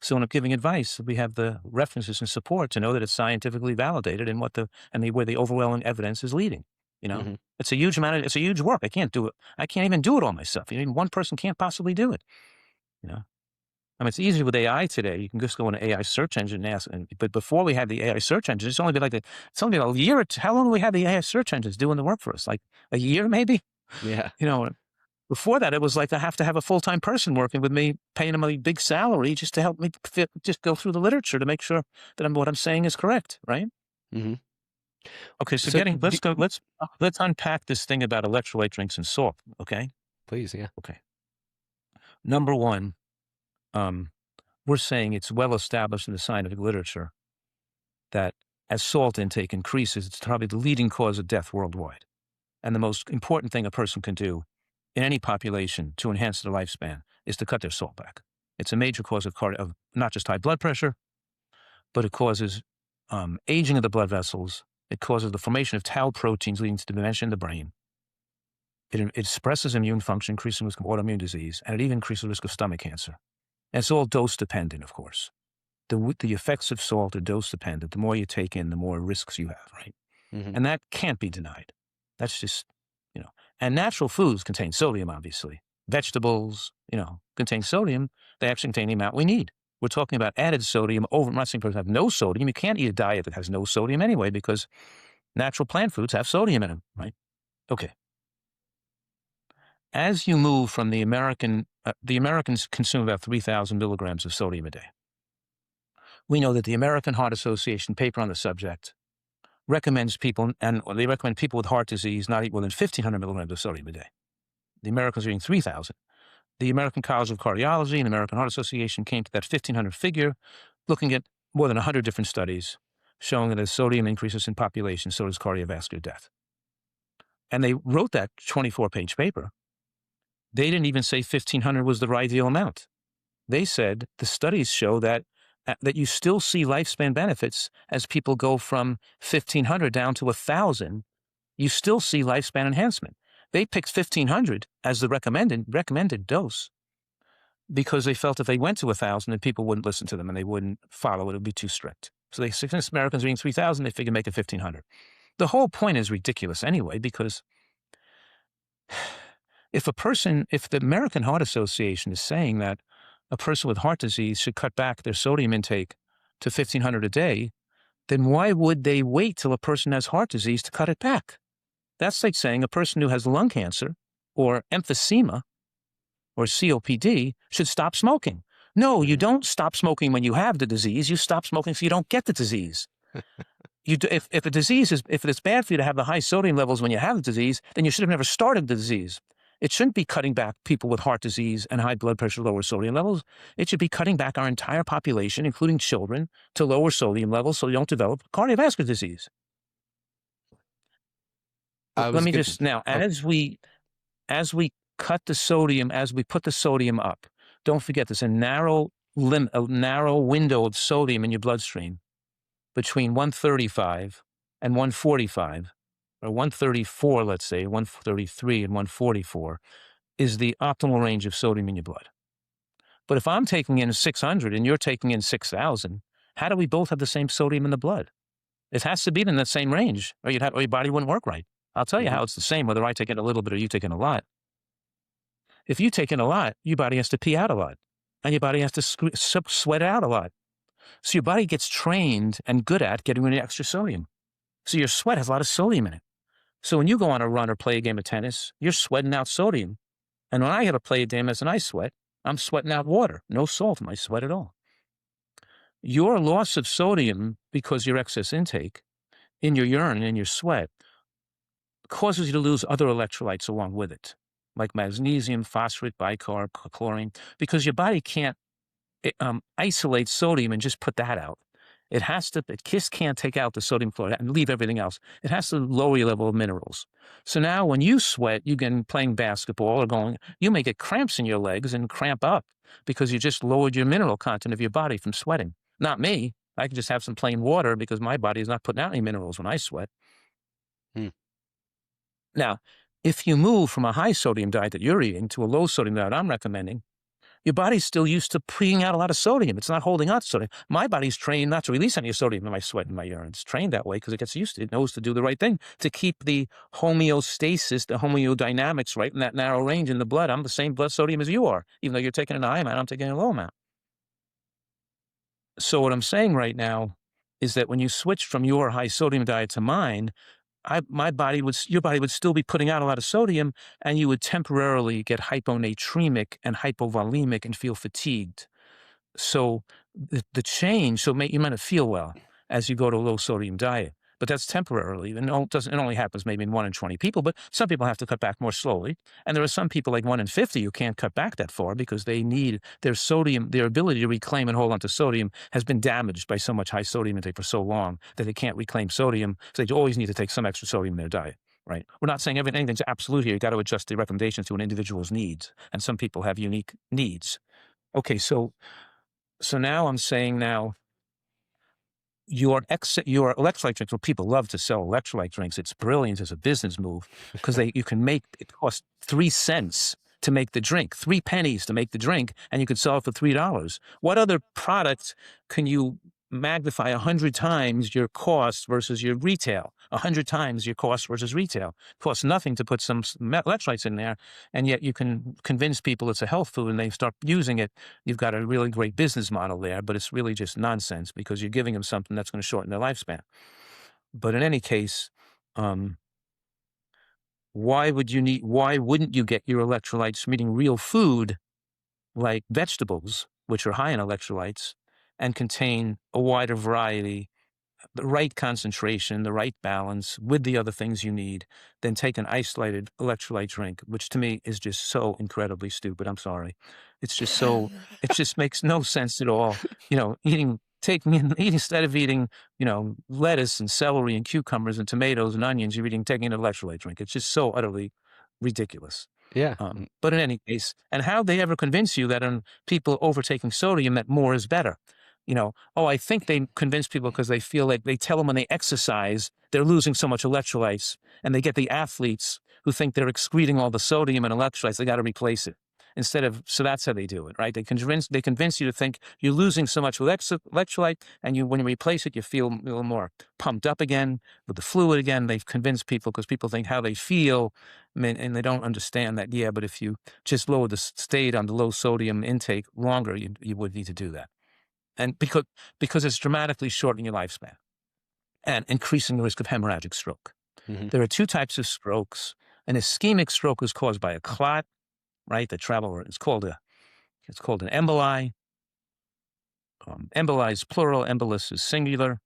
[SPEAKER 2] so when I'm giving advice, we have the references and support to know that it's scientifically validated and where the overwhelming evidence is leading.
[SPEAKER 1] Mm-hmm.
[SPEAKER 2] It's a huge work. I can't do it. I can't even do it all myself. One person can't possibly do it. I mean, it's easy with AI today. You can just go in an AI search engine and ask. But before we had the AI search engine, it's only been a year. How long have we had the AI search engines doing the work for us? Like a year, maybe?
[SPEAKER 1] Yeah.
[SPEAKER 2] Before that, it was like I have to have a full-time person working with me, paying them a big salary just to help me just go through the literature to make sure that what I'm saying is correct, right?
[SPEAKER 1] Mm-hmm.
[SPEAKER 2] Okay, let's unpack this thing about electrolyte drinks and salt, okay?
[SPEAKER 1] Please, yeah.
[SPEAKER 2] Okay. Number one, we're saying it's well established in the scientific literature that as salt intake increases, it's probably the leading cause of death worldwide. And the most important thing a person can do in any population to enhance their lifespan is to cut their salt back. It's a major cause of not just high blood pressure, but it causes aging of the blood vessels. It causes the formation of tau proteins leading to dementia in the brain. It suppresses immune function, increasing risk of autoimmune disease, and it even increases the risk of stomach cancer. And it's all dose dependent, of course. The effects of salt are dose dependent. The more you take in, the more risks you have, right?
[SPEAKER 1] Mm-hmm.
[SPEAKER 2] And that can't be denied. That's just, and natural foods contain sodium, obviously. Vegetables, contain sodium. They actually contain the amount we need. We're talking about added sodium I'm not saying person have no sodium. You can't eat a diet that has no sodium anyway because natural plant foods have sodium in them, right? Okay. As you move from the Americans consume about 3,000 milligrams of sodium a day. We know that the American Heart Association paper on the subject recommends people with heart disease not eat more than 1,500 milligrams of sodium a day. The Americans are eating 3,000. The American College of Cardiology and the American Heart Association came to that 1,500 figure, looking at more than 100 different studies showing that as sodium increases in population, so does cardiovascular death. And they wrote that 24-page paper. They didn't even say 1,500 was the right ideal amount. They said the studies show that you still see lifespan benefits as people go from 1,500 down to 1,000. You still see lifespan enhancement. They picked 1,500 as the recommended dose because they felt if they went to 1,000, then people wouldn't listen to them and they wouldn't follow it. It would be too strict. So since Americans are eating 3,000, they figured make it 1,500. The whole point is ridiculous anyway, because if the American Heart Association is saying that a person with heart disease should cut back their sodium intake to 1,500 a day, then why would they wait till a person has heart disease to cut it back? That's like saying a person who has lung cancer or emphysema or COPD should stop smoking. No, you don't stop smoking when you have the disease. You stop smoking so you don't get the disease. If it's bad for you to have the high sodium levels when you have the disease, then you should have never started the disease. It shouldn't be cutting back people with heart disease and high blood pressure, lower sodium levels. It should be cutting back our entire population, including children, to lower sodium levels so you don't develop cardiovascular disease. Let me just now, as we cut the sodium, as we put the sodium up, don't forget there's a narrow window of sodium in your bloodstream between 135 and 145, or 134, let's say, 133 and 144 is the optimal range of sodium in your blood. But if I'm taking in 600 and you're taking in 6,000, how do we both have the same sodium in the blood? It has to be in that same range, or your body wouldn't work right. I'll tell you how it's the same whether I take in a little bit or you take in a lot. If you take in a lot, your body has to pee out a lot, and your body has to sweat out a lot. So your body gets trained and good at getting rid of extra sodium. So your sweat has a lot of sodium in it. So when you go on a run or play a game of tennis, you're sweating out sodium. And when I have to play a game as an ice sweat, I'm sweating out water. No salt in my sweat at all. Your loss of sodium because your excess intake in your urine and in your sweat causes you to lose other electrolytes along with it, like magnesium, phosphorus, bicarb, chlorine, because your body can't isolate sodium and just put that out. It just can't take out the sodium chloride and leave everything else. It has to lower your level of minerals. So now when you sweat, playing basketball you may get cramps in your legs and cramp up because you just lowered your mineral content of your body from sweating. Not me. I can just have some plain water because my body is not putting out any minerals when I sweat. Now, if you move from a high sodium diet that you're eating to a low sodium diet I'm recommending, your body's still used to peeing out a lot of sodium. It's not holding on to sodium. My body's trained not to release any sodium in my sweat and my urine. It's trained that way because it gets used to it. It knows to do the right thing to keep the homeostasis, the homeodynamics right in that narrow range in the blood. I'm the same blood sodium as you are. Even though you're taking an high amount, I'm taking a low amount. So what I'm saying right now is that when you switch from your high sodium diet to mine, your body would still be putting out a lot of sodium, and you would temporarily get hyponatremic and hypovolemic and feel fatigued. So the change, you might not feel well as you go to a low sodium diet, but that's temporarily. And it only happens maybe in 1 in 20 people, but some people have to cut back more slowly. And there are some people like 1 in 50 who can't cut back that far because they need their sodium, their ability to reclaim and hold on to sodium has been damaged by so much high sodium intake for so long that they can't reclaim sodium. So they always need to take some extra sodium in their diet, right? We're not saying anything's absolute here. You got to adjust the recommendations to an individual's needs. And some people have unique needs. Okay, so now I'm saying your electrolyte drinks, well, people love to sell electrolyte drinks. It's brilliant as a business move because it costs 3 cents to make the drink, 3 pennies to make the drink, and you could sell it for $3. What other product can you magnify 100 times your cost versus your retail? 100 times your cost versus retail. It costs nothing to put some electrolytes in there, and yet you can convince people it's a health food and they start using it. You've got a really great business model there, but it's really just nonsense because you're giving them something that's going to shorten their lifespan. But in any case, why wouldn't you get your electrolytes from eating real food like vegetables, which are high in electrolytes and contain a wider variety the right concentration, the right balance with the other things you need, then take an isolated electrolyte drink, which to me is just so incredibly stupid. I'm sorry. It's just so, it just makes no sense at all. Taking in, eating, instead of eating, lettuce and celery and cucumbers and tomatoes and onions, taking an electrolyte drink. It's just so utterly ridiculous.
[SPEAKER 1] Yeah.
[SPEAKER 2] But in any case, and how they ever convince you that on people overtaking sodium that more is better? I think they convince people because they feel like they tell them when they exercise, they're losing so much electrolytes, and they get the athletes who think they're excreting all the sodium and electrolytes, they got to replace it. So that's how they do it, right? They convince you to think you're losing so much electrolyte, and when you replace it, you feel a little more pumped up again with the fluid again. They've convinced people because people think how they feel, and they don't understand that. Yeah, but if you just stayed on the low sodium intake longer, you would need to do that. And because it's dramatically shortening your lifespan and increasing the risk of hemorrhagic stroke.
[SPEAKER 1] Hmm.
[SPEAKER 2] There are two types of strokes. An ischemic stroke is caused by a clot, right? It's called an emboli. Emboli is plural, embolus is singular.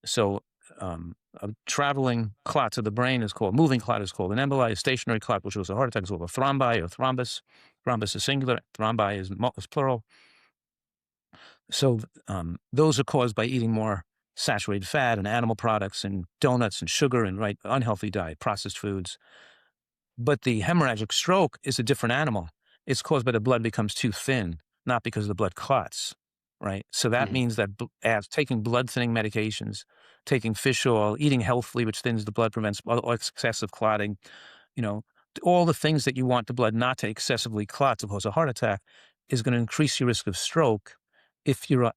[SPEAKER 2] So a traveling clot to the brain moving clot is called an emboli. A stationary clot, which was a heart attack, is called a thrombi or thrombus. Thrombus is singular, thrombi is plural. So those are caused by eating more saturated fat and animal products and donuts and sugar and unhealthy diet, processed foods. But the hemorrhagic stroke is a different animal. It's caused by the blood becomes too thin, not because the blood clots, right? So that
[SPEAKER 1] Hmm.
[SPEAKER 2] means that as taking blood thinning medications, taking fish oil, eating healthily, which thins the blood, prevents excessive clotting, you know, all the things that you want the blood not to excessively clot to cause a heart attack is going to increase your risk of stroke if you're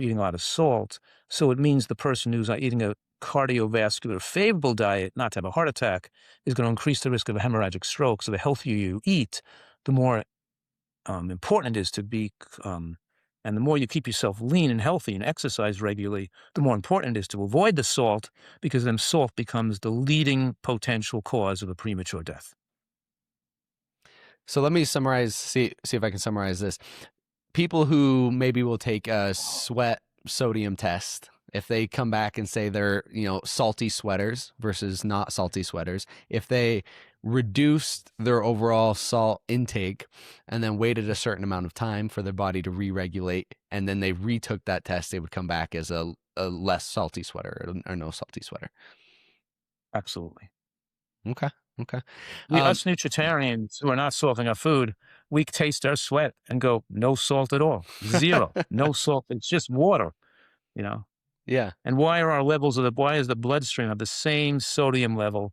[SPEAKER 2] eating a lot of salt. So it means the person who's eating a cardiovascular favorable diet not to have a heart attack is going to increase the risk of a hemorrhagic stroke. So the healthier you eat, the more important it is to be, and the more you keep yourself lean and healthy and exercise regularly, the more important it is to avoid the salt, because then salt becomes the leading potential cause of a premature death.
[SPEAKER 1] So let me summarize, see if I can summarize this. People who maybe will take a sweat sodium test, if they come back and say they're, salty sweaters versus not salty sweaters, if they reduced their overall salt intake and then waited a certain amount of time for their body to re-regulate, and then they retook that test, they would come back as a less salty sweater or no salty sweater.
[SPEAKER 2] Absolutely.
[SPEAKER 1] Okay. Okay.
[SPEAKER 2] Us Nutritarians who are not salting our food, we taste our sweat and go, no salt at all. Zero. No salt. It's just water, you know.
[SPEAKER 1] Yeah.
[SPEAKER 2] And why is the bloodstream have the same sodium level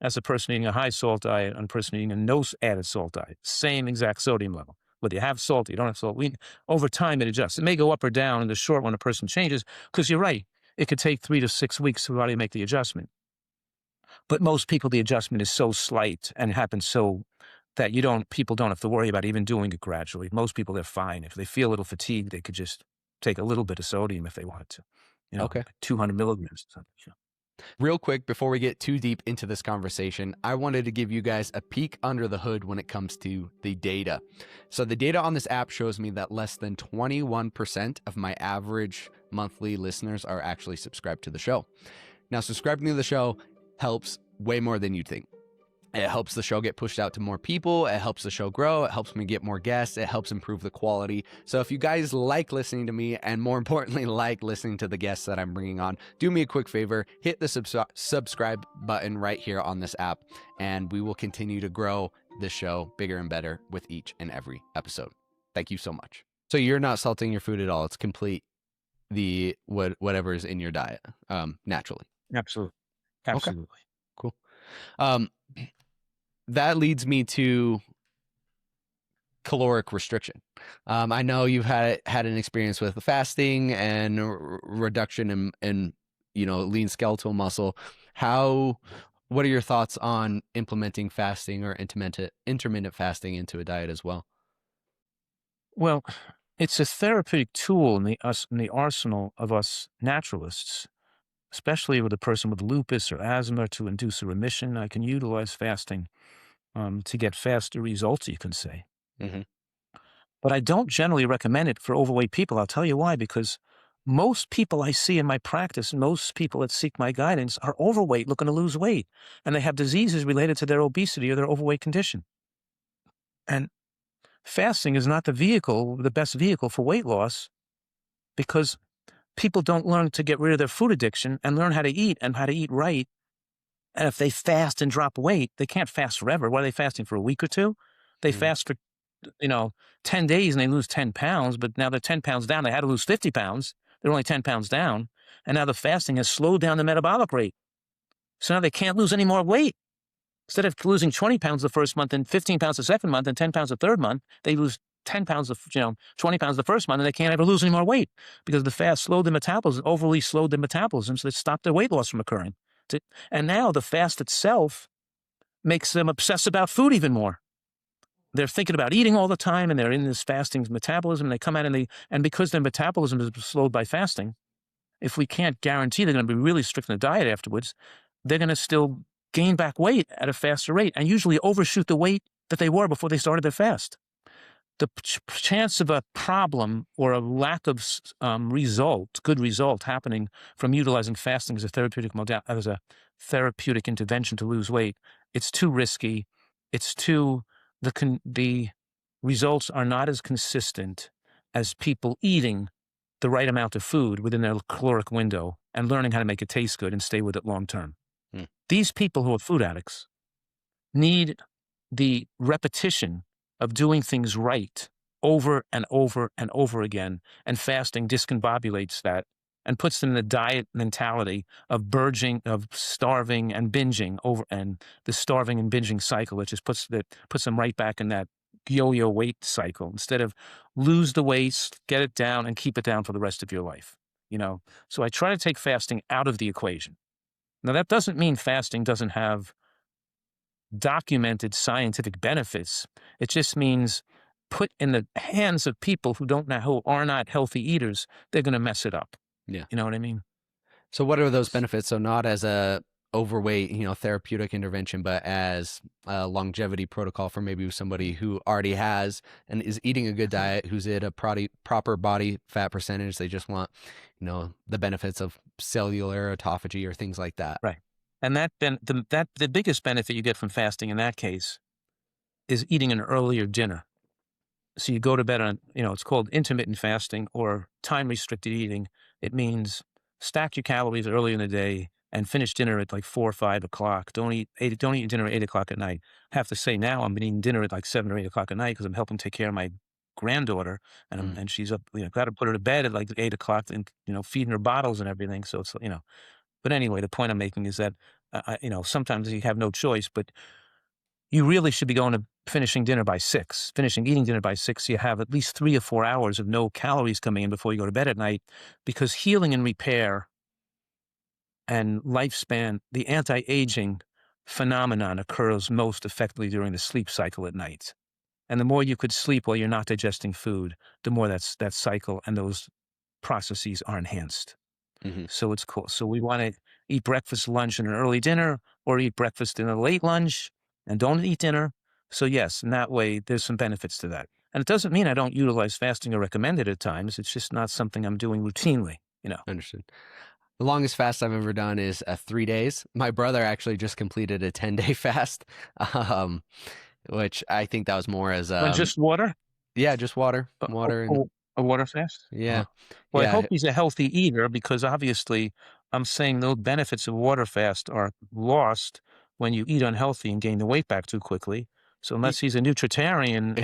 [SPEAKER 2] as a person eating a high salt diet and a person eating a no added salt diet? Same exact sodium level. Whether you have salt or you don't have salt, over time it adjusts. It may go up or down in the short when a person changes, because you're right. It could take 3 to 6 weeks for the body to make the adjustment. But most people, the adjustment is so slight and happens so that people don't have to worry about even doing it gradually. Most people, they're fine. If they feel a little fatigued, they could just take a little bit of sodium if they wanted to,
[SPEAKER 1] Okay.
[SPEAKER 2] like 200 milligrams or something.
[SPEAKER 1] Real quick, before we get too deep into this conversation, I wanted to give you guys a peek under the hood when it comes to the data. So the data on this app shows me that less than 21% of my average monthly listeners are actually subscribed to the show. Now, subscribing to the show helps way more than you'd think. It helps the show get pushed out to more people. It helps the show grow. It helps me get more guests. It helps improve the quality. So if you guys like listening to me, and more importantly, like listening to the guests that I'm bringing on, do me a quick favor, hit the subscribe button right here on this app, and we will continue to grow this show bigger and better with each and every episode. Thank you so much. So you're not salting your food at all. It's complete whatever is in your diet naturally.
[SPEAKER 2] Absolutely.
[SPEAKER 1] Okay.
[SPEAKER 2] Absolutely.
[SPEAKER 1] Cool. That leads me to caloric restriction. I know you've had an experience with fasting and reduction in lean skeletal muscle. What are your thoughts on implementing fasting or intermittent fasting into a diet as well?
[SPEAKER 2] Well, it's a therapeutic tool in the arsenal of us naturalists, especially with a person with lupus or asthma. To induce a remission, I can utilize fasting to get faster results, you can say.
[SPEAKER 1] Mm-hmm.
[SPEAKER 2] But I don't generally recommend it for overweight people. I'll tell you why, because Most people I see in my practice, most people that seek my guidance are overweight, looking to lose weight, and they have diseases related to their obesity or their overweight condition. And fasting is not the best vehicle for weight loss, because people don't learn to get rid of their food addiction and learn how to eat and how to eat right. And if they fast and drop weight, they can't fast forever. What are they fasting for, a week or two? They
[SPEAKER 1] Mm.
[SPEAKER 2] fast for 10 days and they lose 10 pounds, but now they're 10 pounds down. They had to lose 50 pounds. They're only 10 pounds down. And now the fasting has slowed down the metabolic rate. So now they can't lose any more weight. Instead of losing 20 pounds the first month and 15 pounds the second month and 10 pounds the third month, they lose 10 pounds, 20 pounds the first month, and they can't ever lose any more weight because the fast slowed the metabolism, overly slowed the metabolism, so it stopped their weight loss from occurring. And now the fast itself makes them obsess about food even more. They're thinking about eating all the time, and they're in this fasting metabolism, and they come out and because their metabolism is slowed by fasting, if we can't guarantee they're going to be really strict on the diet afterwards, they're going to still gain back weight at a faster rate and usually overshoot the weight that they were before they started their fast. The chance of a problem or a lack of good result happening from utilizing fasting as a therapeutic intervention to lose weight, it's too risky. The results are not as consistent as people eating the right amount of food within their caloric window and learning how to make it taste good and stay with it long term.
[SPEAKER 1] Mm.
[SPEAKER 2] These people who are food addicts need the repetition of doing things right over and over and over again, and fasting discombobulates that and puts them in the diet mentality of starving and binging and the starving and binging cycle, which just puts them right back in that yo-yo weight cycle, instead of lose the weight, get it down, and keep it down for the rest of your life. So I try to take fasting out of the equation. Now, that doesn't mean fasting doesn't have documented scientific benefits. It just means put in the hands of people who are not healthy eaters, they're going to mess it up.
[SPEAKER 1] Yeah.
[SPEAKER 2] You know what I mean?
[SPEAKER 1] So what are those benefits? So not as a overweight, therapeutic intervention, but as a longevity protocol for maybe somebody who already has and is eating a good diet, who's at a proper body fat percentage. They just want, the benefits of cellular autophagy or things like that.
[SPEAKER 2] Right. And the biggest benefit you get from fasting in that case is eating an earlier dinner. So you go to bed on, it's called intermittent fasting or time-restricted eating. It means stack your calories early in the day and finish dinner at like 4 or 5 o'clock. Don't eat dinner at 8 o'clock at night. I have to say now I'm eating dinner at like 7 or 8 o'clock at night because I'm helping take care of my granddaughter, and she's up, got to put her to bed at like 8 o'clock and, feeding her bottles and everything. So it's, but anyway, the point I'm making is that, sometimes you have no choice, but you really should be going to finishing eating dinner by 6. You have at least 3 or 4 hours of no calories coming in before you go to bed at night, because healing and repair and lifespan, the anti-aging phenomenon occurs most effectively during the sleep cycle at night. And the more you could sleep while you're not digesting food, the more that cycle and those processes are enhanced.
[SPEAKER 1] Mm-hmm.
[SPEAKER 2] So it's cool. So we want to eat breakfast, lunch, and an early dinner, or eat breakfast and a late lunch, and don't eat dinner. So yes, in that way, there's some benefits to that. And it doesn't mean I don't utilize fasting or recommend it at times. It's just not something I'm doing routinely,
[SPEAKER 1] Understood. The longest fast I've ever done is 3 days. My brother actually just completed a 10-day fast, which I think that was more as
[SPEAKER 2] just water.
[SPEAKER 1] Yeah, just water, and
[SPEAKER 2] a water fast.
[SPEAKER 1] yeah.
[SPEAKER 2] Well,
[SPEAKER 1] yeah.
[SPEAKER 2] I hope he's a healthy eater, because obviously I'm saying the benefits of water fast are lost when you eat unhealthy and gain the weight back too quickly. So unless he's a Nutritarian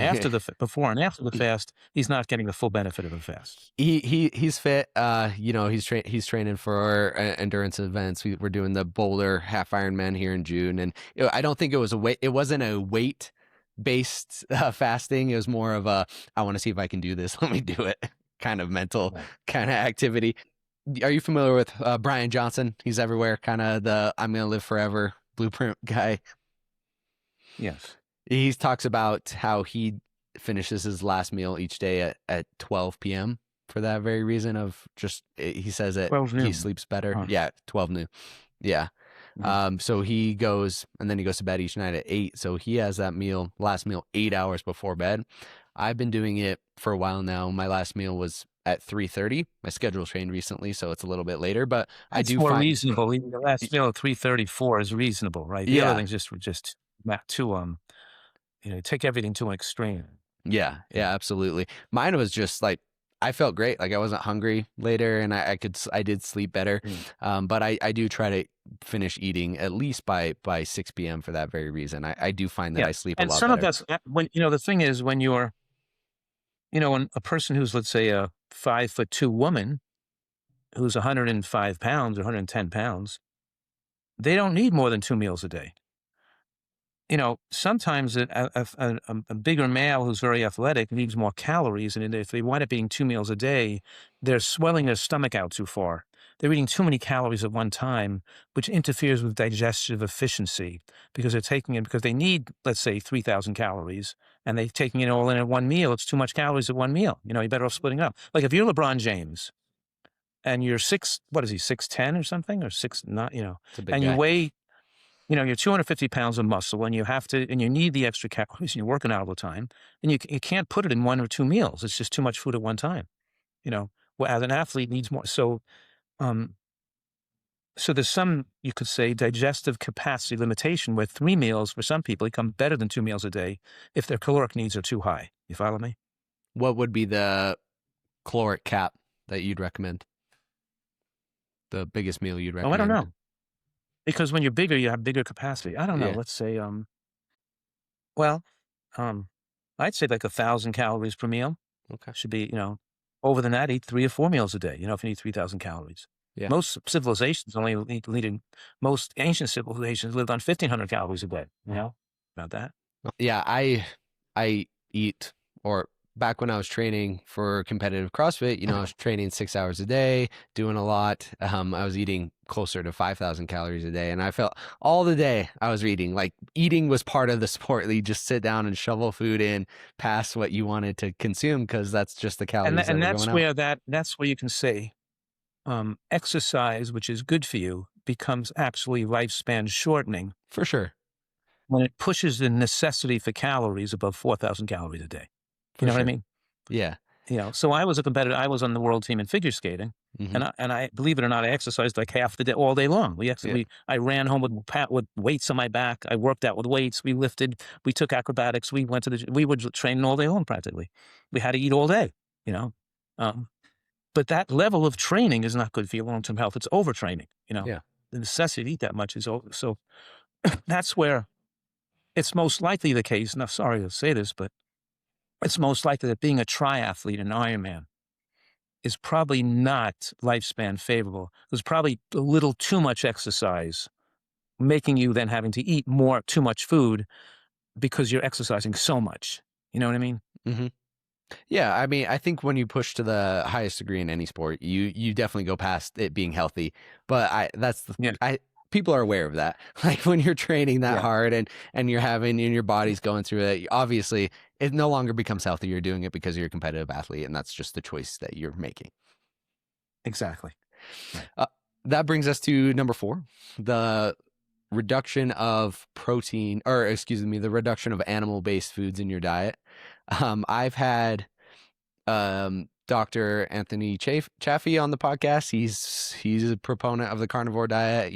[SPEAKER 2] before and after the fast, he's not getting the full benefit of the fast.
[SPEAKER 1] He's fit. He's training for endurance events. We're doing the Boulder Half Ironman here in June, and I don't think it was it wasn't a weight based fasting. It was more of a, I want to see if I can do this. Let me do it. Kind of mental kind of activity. Are you familiar with Brian Johnson? He's everywhere. Kind of the I'm gonna live forever blueprint guy.
[SPEAKER 2] Yes.
[SPEAKER 1] He talks about how he finishes his last meal each day at 12 p.m. for that very reason of just, he says that he sleeps better.
[SPEAKER 2] Huh.
[SPEAKER 1] Yeah, 12 noon. Yeah.
[SPEAKER 2] Mm-hmm.
[SPEAKER 1] So he goes, and then he goes to bed each night at 8. So he has that last meal 8 hours before bed. I've been doing it for a while now. My last meal was at 3:30. My schedule changed recently, so it's a little bit later, but I
[SPEAKER 2] That's
[SPEAKER 1] do
[SPEAKER 2] more
[SPEAKER 1] find,
[SPEAKER 2] reasonable. Even the last meal at 3:34 is reasonable, right? The other
[SPEAKER 1] yeah,
[SPEAKER 2] things just too take everything to an extreme.
[SPEAKER 1] yeah,
[SPEAKER 2] You
[SPEAKER 1] yeah,
[SPEAKER 2] know.
[SPEAKER 1] absolutely. Mine was just like I felt great. Like I wasn't hungry later, and I did sleep better.
[SPEAKER 2] Mm.
[SPEAKER 1] But I do try to finish eating at least by 6 p.m. for that very reason. I do find that
[SPEAKER 2] Yeah,
[SPEAKER 1] I sleep a
[SPEAKER 2] and
[SPEAKER 1] lot
[SPEAKER 2] some of
[SPEAKER 1] better.
[SPEAKER 2] that's when the thing is when you're when a person who's, let's say, a 5'2" woman who's 105 pounds or 110 pounds, they don't need more than 2 meals a day. Sometimes a bigger male who's very athletic needs more calories, and if they wind up eating 2 meals a day, they're swelling their stomach out too far. They're eating too many calories at one time, which interferes with digestive efficiency because they're taking it because they need, let's say, 3,000 calories, and they're taking it all in at one meal. It's too much calories at one meal. You're better off splitting up. Like if you're LeBron James and you're what is he, 6'10" or something, or six, not,
[SPEAKER 1] It's a big
[SPEAKER 2] and you
[SPEAKER 1] guy.
[SPEAKER 2] weigh you're 250 pounds of muscle and you need the extra calories and you're working out all the time and you can't put it in 1 or 2 meals. It's just too much food at one time, well, as an athlete needs more. Um, so there's some, you could say, digestive capacity limitation where 3 meals for some people become better than 2 meals a day if their caloric needs are too high. You follow me?
[SPEAKER 1] What would be the caloric cap that you'd recommend? The biggest meal you'd
[SPEAKER 2] Oh, I don't
[SPEAKER 1] recommend?
[SPEAKER 2] know. Because when you're bigger, you have bigger capacity. I don't know.
[SPEAKER 1] Yeah.
[SPEAKER 2] Let's say, well, um, I'd say like 1,000 calories per meal.
[SPEAKER 1] Okay.
[SPEAKER 2] Should be, over than that, eat 3 or 4 meals a day, if you need 3,000 calories.
[SPEAKER 1] Yeah.
[SPEAKER 2] Most civilizations only most ancient civilizations lived on 1,500 calories a day, about that.
[SPEAKER 1] Yeah, I eat, or back when I was training for competitive CrossFit, I was training 6 hours a day, doing a lot. I was eating closer to 5,000 calories a day, and I felt all the day I was eating. Like eating was part of the sport. You just sit down and shovel food in past what you wanted to consume because that's just the
[SPEAKER 2] And,
[SPEAKER 1] calories that
[SPEAKER 2] and
[SPEAKER 1] were
[SPEAKER 2] that's
[SPEAKER 1] going out.
[SPEAKER 2] where that's where you can say exercise, which is good for you, becomes actually lifespan shortening
[SPEAKER 1] For sure.
[SPEAKER 2] when it pushes the necessity for calories above 4,000 calories a day. You
[SPEAKER 1] For
[SPEAKER 2] know what I
[SPEAKER 1] sure.
[SPEAKER 2] mean?
[SPEAKER 1] Yeah.
[SPEAKER 2] So I was a competitor. I was on the world team in figure skating,
[SPEAKER 1] Hmm.
[SPEAKER 2] and I believe it or not, I exercised like half the day, all day long.
[SPEAKER 1] Yeah.
[SPEAKER 2] I ran home with weights on my back. I worked out with weights. We lifted. We took acrobatics. We went to we were training all day long practically. We had to eat all day. You know, um, but that level of training is not good for your long term health. It's overtraining.
[SPEAKER 1] Yeah.
[SPEAKER 2] The necessity to eat that much is over. So that's where it's most likely the case. And I'm sorry to say this, but it's most likely that being a triathlete, an Ironman, is probably not lifespan favorable. There's probably a little too much exercise, making you then having to eat too much food because you're exercising so much. You know what I mean?
[SPEAKER 1] Hmm. Yeah, I mean, I think when you push to the highest degree in any sport, you definitely go past it being healthy. But
[SPEAKER 2] Yeah.
[SPEAKER 1] people are aware of that. Like when you're training that
[SPEAKER 2] Yeah.
[SPEAKER 1] hard and you're having and your body's going through it, obviously it no longer becomes healthy. You're doing it because you're a competitive athlete, and that's just the choice that you're making.
[SPEAKER 2] Exactly. Right.
[SPEAKER 1] Uh, that brings us to number 4, the reduction of protein, or excuse me, the reduction of animal-based foods in your diet. I've had Dr. Anthony Chaffee on the podcast. He's a proponent of the carnivore diet.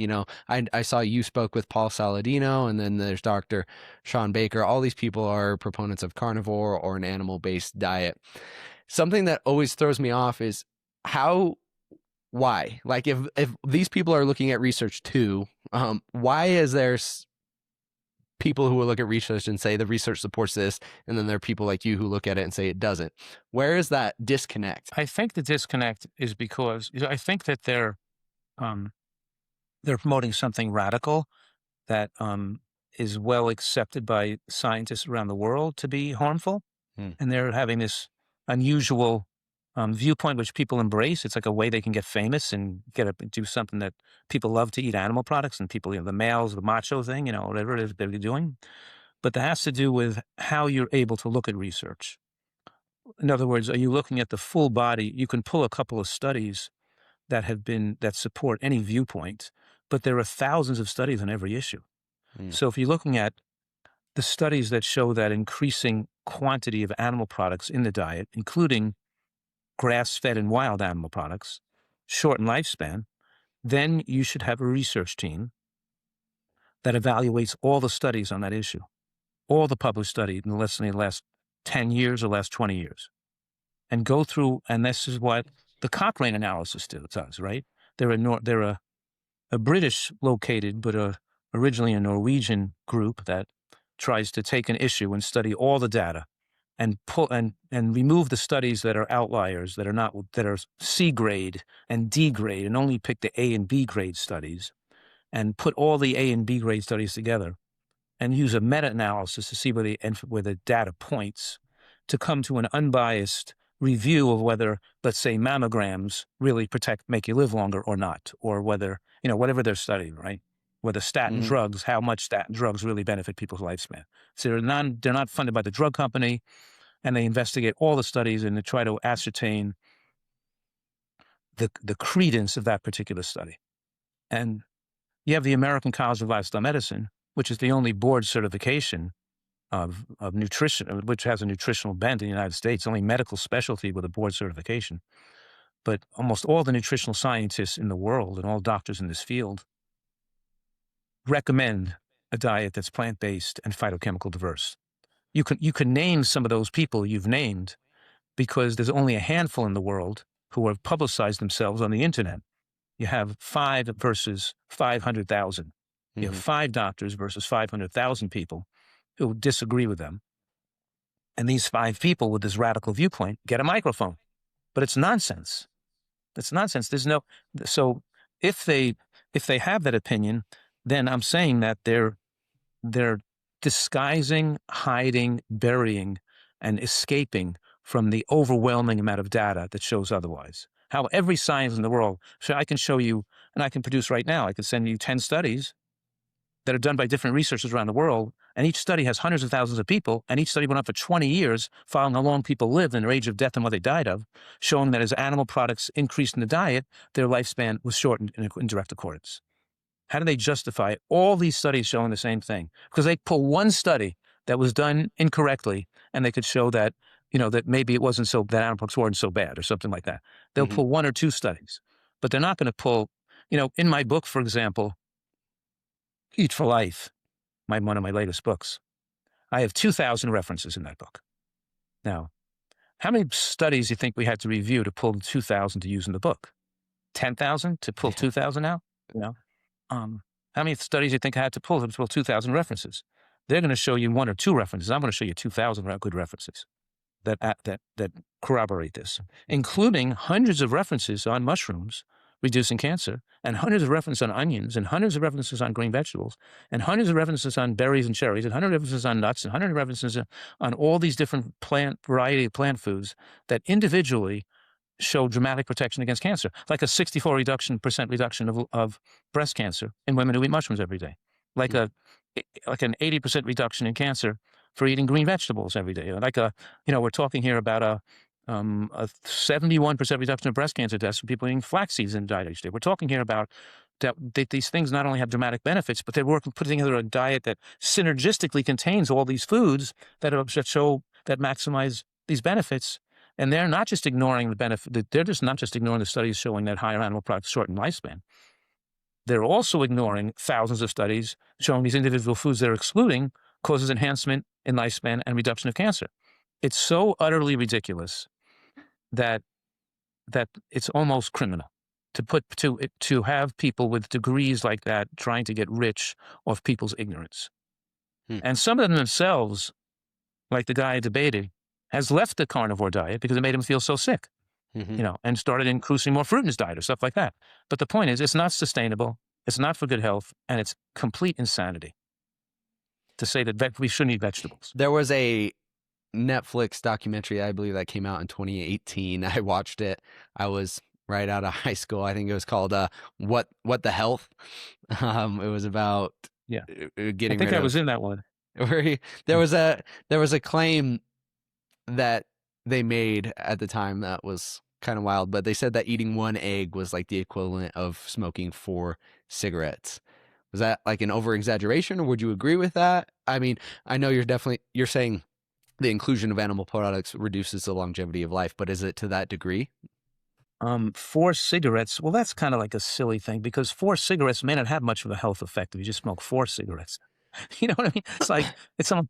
[SPEAKER 1] I saw you spoke with Paul Saladino, and then there's Dr. Sean Baker. All these people are proponents of carnivore or an animal-based diet. Something that always throws me off is why? Like if these people are looking at research too, why is there people who will look at research and say the research supports this, and then there are people like you who look at it and say it doesn't? Where is that disconnect?
[SPEAKER 2] I think the disconnect is because I think that um, they're promoting something radical that is well accepted by scientists around the world to be harmful.
[SPEAKER 1] Hmm.
[SPEAKER 2] And they're having this unusual viewpoint, which people embrace. It's like a way they can get famous and do something that people love to eat animal products, and people, the males, the macho thing, whatever it is they're doing. But that has to do with how you're able to look at research. In other words, are you looking at the full body? You can pull a couple of studies that support any viewpoint, but there are thousands of studies on every issue.
[SPEAKER 1] Hmm.
[SPEAKER 2] So if you're looking at the studies that show that increasing quantity of animal products in the diet, including grass-fed and wild animal products, shorten lifespan, then you should have a research team that evaluates all the studies on that issue, all the published studies in the last 10 years or last 20 years, and go through, and this is what the Cochrane analysis does, right? They're a British located, but originally a Norwegian group that tries to take an issue and study all the data and remove the studies that are outliers, that are C grade and D grade, and only pick the A and B grade studies, and put all the A and B grade studies together and use a meta-analysis to see where the data points, to come to an unbiased review of whether, let's say, mammograms really make you live longer or not, or whether, whatever they're studying, right? Whether statin drugs, how much statin drugs really benefit people's lifespan. So they're not funded by the drug company, and they investigate all the studies and they try to ascertain the credence of that particular study. And you have the American College of Lifestyle Medicine, which is the only board certification of nutrition, which has a nutritional bent in the United States, only medical specialty with a board certification. But almost all the nutritional scientists in the world and all doctors in this field recommend a diet that's plant-based and phytochemical diverse. You can name some of those people you've named, because there's only a handful in the world who have publicized themselves on the internet. You have 5 versus 500,000. You have 5 doctors versus 500,000 people who disagree with them. And these 5 people with this radical viewpoint get a microphone. But it's nonsense. It's nonsense. So if they have that opinion, then I'm saying that they're disguising, hiding, burying, and escaping from the overwhelming amount of data that shows otherwise. How every science in the world, so I can show you, and I can produce right now, I can send you 10 studies that are done by different researchers around the world, and each study has hundreds of thousands of people, and each study went on for 20 years, following how long people lived and their age of death and what they died of, showing that as animal products increased in the diet, their lifespan was shortened in direct accordance. How do they justify all these studies showing the same thing? Because they pull one study that was done incorrectly, and they could show that, that maybe it wasn't so, that animal products weren't so bad or something like that. They'll pull 1 or 2 studies, but they're not going to pull, in my book, for example, Eat for Life, one of my latest books, I have 2,000 references in that book. Now, how many studies do you think we had to review to pull the 2,000 to use in the book? 10,000 to pull 2,000 out? How many studies do you think I had to pull 2,000 references? They're going to show you 1 or 2 references. I'm going to show you 2,000 good references that corroborate this, including hundreds of references on mushrooms reducing cancer, and hundreds of references on onions, and hundreds of references on green vegetables, and hundreds of references on berries and cherries, and hundreds of references on nuts, and hundreds of references on all these different variety of plant foods that individually show dramatic protection against cancer, like a 64% reduction of breast cancer in women who eat mushrooms every day, like an 80% reduction in cancer for eating green vegetables every day. We're talking here about a 71% reduction of breast cancer deaths for people eating flax seeds in diet each day. We're talking here about that these things not only have dramatic benefits, but they're putting together a diet that synergistically contains all these foods that maximize these benefits. And they're not just ignoring the benefit. They're just not just ignoring the studies showing that higher animal products shorten lifespan. They're also ignoring thousands of studies showing these individual foods they're excluding causes enhancement in lifespan and reduction of cancer. It's so utterly ridiculous that it's almost criminal to have people with degrees like that trying to get rich off people's ignorance. And some of them themselves, like the guy I debated, has left the carnivore diet because it made him feel so sick, and started increasing more fruit in his diet or stuff like that. But the point is, it's not sustainable, it's not for good health, and it's complete insanity to say that we shouldn't eat vegetables.
[SPEAKER 1] There was a Netflix documentary, I believe, that came out in 2018. I watched it. I was right out of high school. I think it was called What the Health. It was about getting.
[SPEAKER 2] I think I was in that one.
[SPEAKER 1] There was a claim that they made at the time that was kind of wild, but they said that eating 1 egg was like the equivalent of smoking 4 cigarettes. Was that like an over exaggeration, or would you agree with that? I mean, I know you're saying the inclusion of animal products reduces the longevity of life, but is it to that degree?
[SPEAKER 2] 4 cigarettes, well, that's kind of like a silly thing because 4 cigarettes may not have much of a health effect if you just smoke 4 cigarettes. You know what I mean? It's like, it's on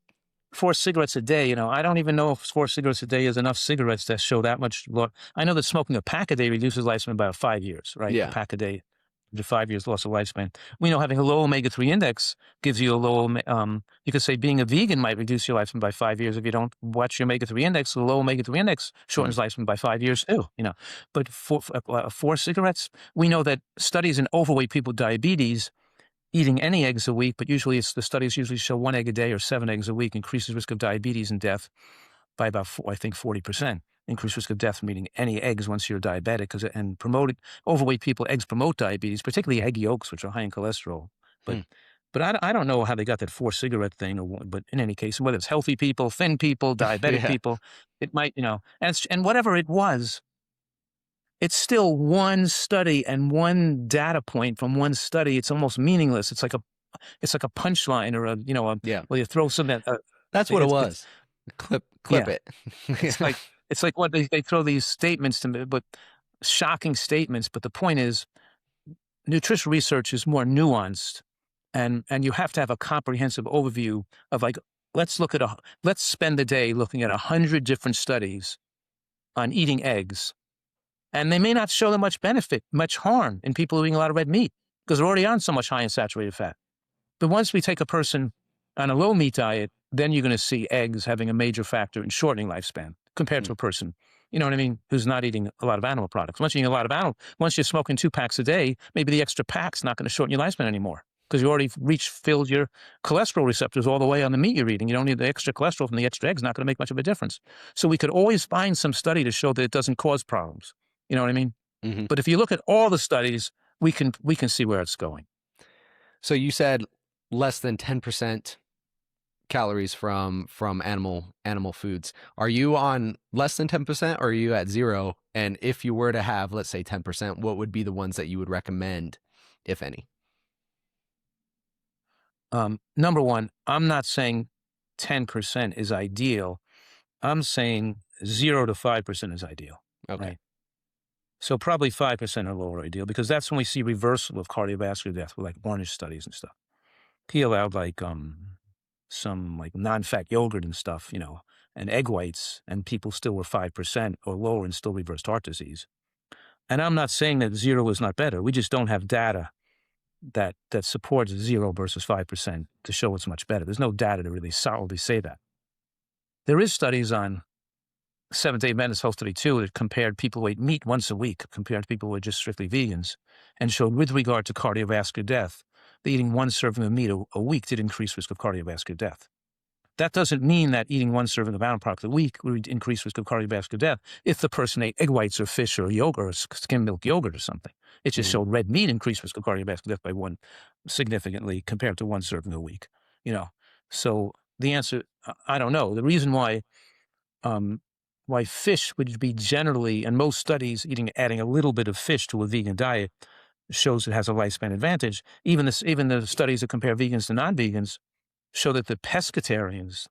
[SPEAKER 2] 4 cigarettes a day. I don't even know if 4 cigarettes a day is enough cigarettes that show that much. I know that smoking a pack a day reduces lifespan by 5 years, right? A
[SPEAKER 1] Yeah.
[SPEAKER 2] pack a day, to 5 years loss of lifespan. We know having a low omega-3 index gives you a low, you could say being a vegan might reduce your lifespan by 5 years. If you don't watch your omega-3 index, the low omega-3 index shortens lifespan by 5 years too, But for 4 cigarettes, we know that studies in overweight people with diabetes eating any eggs a week, but usually the studies usually show 1 egg a day or 7 eggs a week increases risk of diabetes and death by about, I think, 40%. Increased risk of death from eating any eggs once you're diabetic, and promoted overweight people, eggs promote diabetes, particularly egg yolks, which are high in cholesterol. But
[SPEAKER 1] Hmm.
[SPEAKER 2] but I don't know how they got that 4 cigarette thing, but in any case, whether it's healthy people, thin people, diabetic
[SPEAKER 1] Yeah.
[SPEAKER 2] people, it might, and whatever it was, it's still one study and one data point from one study. It's almost meaningless. It's like a punchline or
[SPEAKER 1] Yeah.
[SPEAKER 2] well, you throw something.
[SPEAKER 1] That's what it
[SPEAKER 2] It's
[SPEAKER 1] was. Clip
[SPEAKER 2] yeah.
[SPEAKER 1] it.
[SPEAKER 2] It's like what they throw these statements to me, but shocking statements. But the point is, nutrition research is more nuanced, and you have to have a comprehensive overview of like let's spend the day looking at 100 different studies on eating eggs, and they may not show them much benefit, much harm in people eating a lot of red meat because they're already on so much high in saturated fat. But once we take a person on a low meat diet, then you're going to see eggs having a major factor in shortening lifespan compared to a person, you know what I mean, who's not eating a lot of animal products. Once you're eating a lot of once you're smoking 2 packs a day, maybe the extra pack's not going to shorten your lifespan anymore because you already filled your cholesterol receptors all the way on the meat you're eating. You don't need the extra cholesterol from the extra eggs, not going to make much of a difference. So we could always find some study to show that it doesn't cause problems. You know what I mean?
[SPEAKER 1] Mhm.
[SPEAKER 2] But if you look at all the studies, we can see where it's going.
[SPEAKER 1] So you said less than 10% calories from animal foods. Are you on less than 10% or are you at 0? And if you were to have, let's say 10%, what would be the ones that you would recommend, if any?
[SPEAKER 2] Number one, I'm not saying 10% is ideal. I'm saying 0 to 5% is ideal.
[SPEAKER 1] Okay.
[SPEAKER 2] Right. So probably 5% or lower ideal because that's when we see reversal of cardiovascular death with like Ornish studies and stuff. He allowed like some like non-fat yogurt and stuff, and egg whites, and people still were 5% or lower and still reversed heart disease. And I'm not saying that 0 is not better. We just don't have data that supports 0 versus 5% to show it's much better. There's no data to really solidly say that. There is studies on Seventh-day Adventist Health Study 2 that compared people who ate meat once a week compared to people who were just strictly vegans and showed with regard to cardiovascular death, that eating 1 serving of meat a week did increase risk of cardiovascular death. That doesn't mean that eating 1 serving of animal product a week would increase risk of cardiovascular death if the person ate egg whites or fish or yogurt or skim milk yogurt or something. It just showed red meat increased risk of cardiovascular death by 1 significantly compared to 1 serving a week. So the answer, I don't know. The reason why fish would be generally, in most studies, adding a little bit of fish to a vegan diet shows it has a lifespan advantage. Even the studies that compare vegans to non-vegans show that the pescatarians,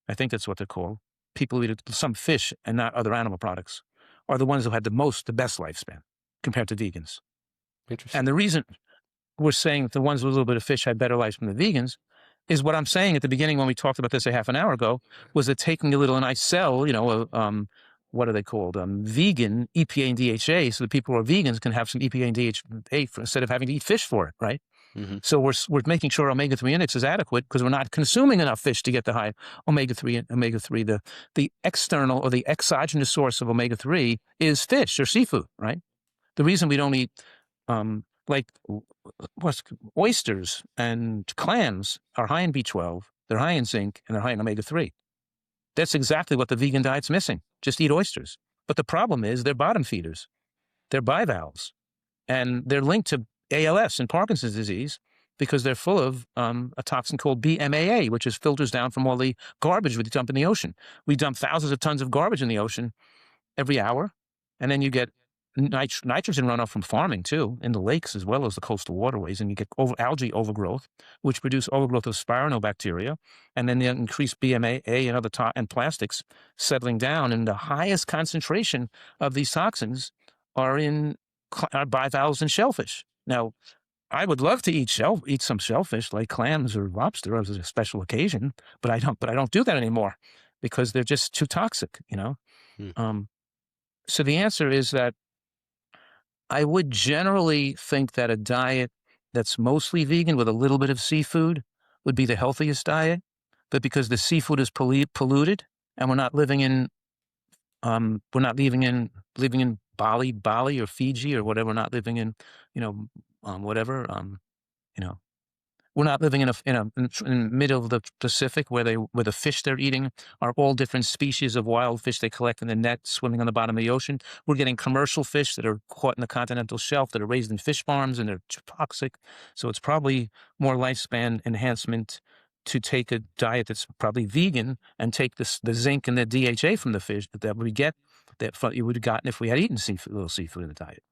[SPEAKER 2] I think that's what they're called, people who eat some fish and not other animal products, are the ones who had the best lifespan compared to vegans.
[SPEAKER 1] Interesting.
[SPEAKER 2] And the reason we're saying that the ones with a little bit of fish had better lives than the vegans is what I'm saying at the beginning when we talked about this a half an hour ago, was that taking a little, and I sell, what are they called? Vegan EPA and DHA, so that people who are vegans can have some EPA and DHA instead of having to eat fish for it, right?
[SPEAKER 1] Mm-hmm.
[SPEAKER 2] So we're making sure omega-3 index is adequate because we're not consuming enough fish to get the high omega-3. The external or the exogenous source of omega-3 is fish or seafood, right? The reason we don't eat oysters and clams are high in B12, they're high in zinc, and they're high in omega-3. That's exactly what the vegan diet's missing. Just eat oysters. But the problem is they're bottom feeders. They're bivalves. And they're linked to ALS and Parkinson's disease because they're full of a toxin called BMAA, which is filters down from all the garbage we dump in the ocean. We dump thousands of tons of garbage in the ocean every hour, and then you get nitrogen runoff from farming too, in the lakes as well as the coastal waterways, and you get algae overgrowth, which produce overgrowth of spironobacteria, and then the increased BMA and other and plastics settling down, and the highest concentration of these toxins are in bivalves and shellfish. Now, I would love to eat some shellfish like clams or lobster as a special occasion, but I don't. But I don't do that anymore because they're just too toxic.
[SPEAKER 1] Hmm.
[SPEAKER 2] So the answer is that I would generally think that a diet that's mostly vegan with a little bit of seafood would be the healthiest diet. But because the seafood is polluted, and we're not living in living in Bali or Fiji or whatever. We're not living in, whatever. You know, we're not living in the middle of the Pacific where the fish they're eating are all different species of wild fish they collect in the net swimming on the bottom of the ocean. We're getting commercial fish that are caught in the continental shelf that are raised in fish farms and they're toxic. So it's probably more lifespan enhancement to take a diet that's probably vegan and take the zinc and the DHA from the fish that we get that you would have gotten if we had eaten little seafood in the diet.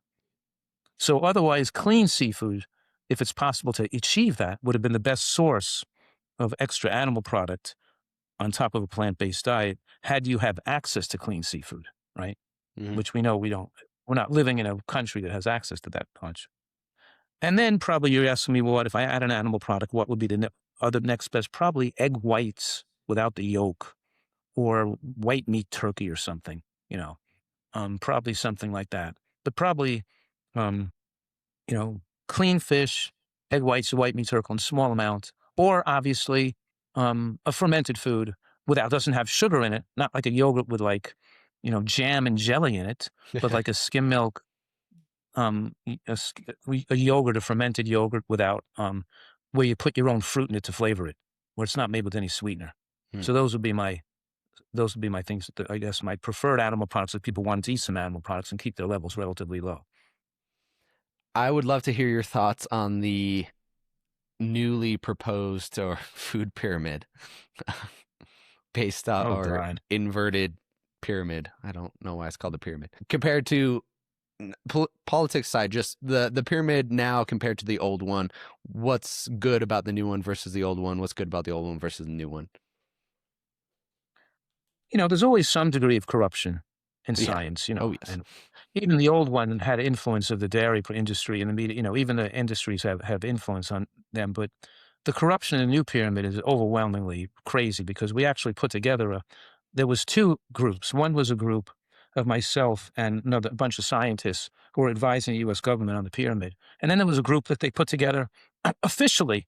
[SPEAKER 2] So otherwise, clean seafood, if it's possible to achieve that, would have been the best source of extra animal product on top of a plant-based diet had you have access to clean seafood, right?
[SPEAKER 1] Mm-hmm.
[SPEAKER 2] Which we know we don't. We're not living in a country that has access to that much. And then probably you're asking me, well, what if I add an animal product, what would be the other next best? Probably egg whites without the yolk or white meat turkey or something, probably something like that. But probably, clean fish, egg whites, white meat turkey in small amount, or obviously a fermented food doesn't have sugar in it, not like a yogurt with jam and jelly in it, but like a skim milk, a yogurt, a fermented yogurt without, where you put your own fruit in it to flavor it, where it's not made with any sweetener. So those would be my things, I guess, my preferred animal products if people want to eat some animal products and keep their levels relatively low.
[SPEAKER 1] I would love to hear your thoughts on the newly proposed or food pyramid based on inverted pyramid. I don't know why it's called a pyramid. Compared to politics side, just the pyramid now compared to the old one, what's good about the new one versus the old one? What's good about the old one versus the new one?
[SPEAKER 2] There's always some degree of corruption in science,
[SPEAKER 1] Oh, yes.
[SPEAKER 2] And even the old one had influence of the dairy industry and the media, even the industries have influence on them. But the corruption in the new pyramid is overwhelmingly crazy because we actually put together there was two groups. One was a group of myself and a bunch of scientists who were advising the U.S. government on the pyramid. And then there was a group that they put together officially.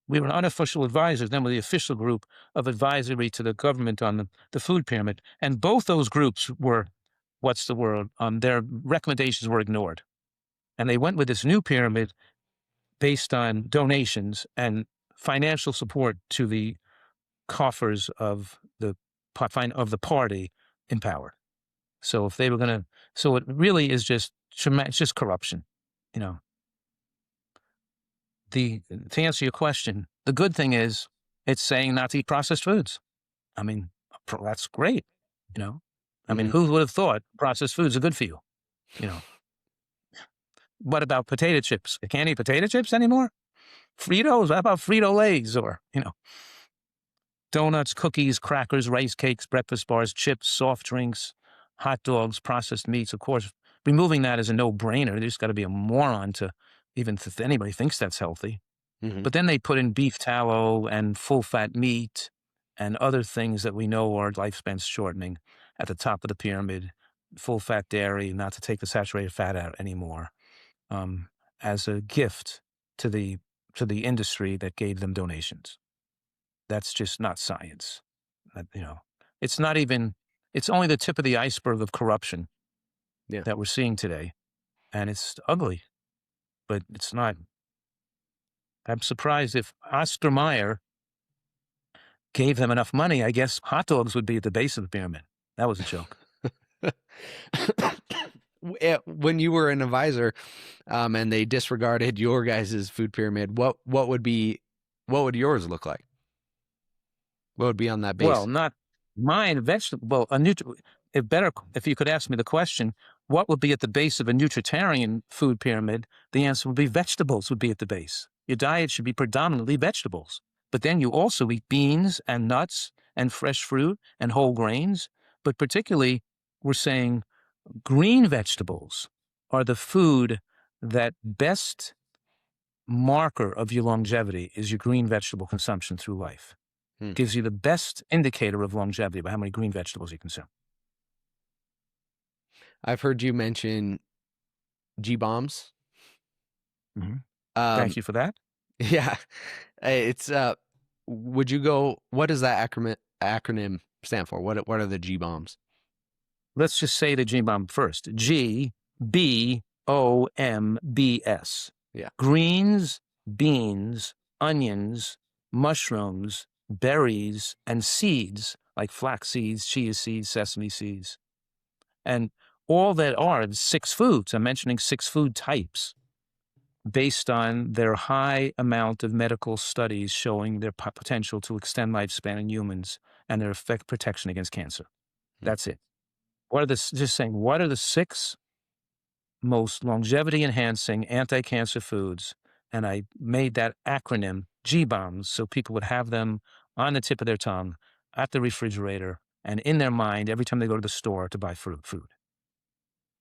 [SPEAKER 2] We were unofficial advisors. Then we're the official group of advisory to the government on the food pyramid. And both those groups were, their recommendations were ignored. And they went with this new pyramid based on donations and financial support to the coffers of the party in power. So if they were going to, so it really is it's just corruption, To answer your question, the good thing is it's saying not to eat processed foods. I mean, that's great. I mean, who would have thought processed foods are good for you? What about potato chips? You can't eat potato chips anymore? Fritos? How about Frito-Lays or, donuts, cookies, crackers, rice cakes, breakfast bars, chips, soft drinks, hot dogs, processed meats? Of course, removing that is a no-brainer. There's got to be a moron to even if anybody thinks that's healthy. But then they put in beef tallow and full-fat meat and other things that we know are lifespan shortening at the top of the pyramid, full-fat dairy, not to take the saturated fat out anymore, as a gift to the industry that gave them donations. That's just not science. It's not even, it's only the tip of the iceberg of corruption that we're seeing today. And it's ugly, but it's not. I'm surprised if Oscar Mayer gave them enough money, I guess hot dogs would be at the base of the pyramid. That was a joke.
[SPEAKER 1] When you were an advisor, and they disregarded your guys' food pyramid, what would yours look like? What would be on that base?
[SPEAKER 2] Well, not mine. Vegetable. Well, if you could ask me the question, what would be at the base of a nutritarian food pyramid? The answer would be vegetables would be at the base. Your diet should be predominantly vegetables. But then you also eat beans and nuts and fresh fruit and whole grains. But particularly, we're saying green vegetables are the food that best marker of your longevity is your green vegetable consumption through life.
[SPEAKER 1] Hmm.
[SPEAKER 2] Gives you the best indicator of longevity by how many green vegetables you consume.
[SPEAKER 1] I've heard you mention G-bombs.
[SPEAKER 2] Mm-hmm.
[SPEAKER 1] Um,
[SPEAKER 2] Thank you for that.
[SPEAKER 1] yeah, it's, would you go, what does that acronym stand for? What are the G-bombs?
[SPEAKER 2] Let's just say the G bomb first. GBOMBS.
[SPEAKER 1] Yeah.
[SPEAKER 2] Greens, beans, onions, mushrooms, berries, and seeds like flax seeds, chia seeds, sesame seeds. And all that are 6 foods. I'm mentioning 6 food types based on their high amount of medical studies showing their potential to extend lifespan in humans and their effect protection against cancer. That's it. What are the 6 most longevity enhancing anti-cancer foods? And I made that acronym G-bombs so people would have them on the tip of their tongue at the refrigerator and in their mind every time they go to the store to buy food.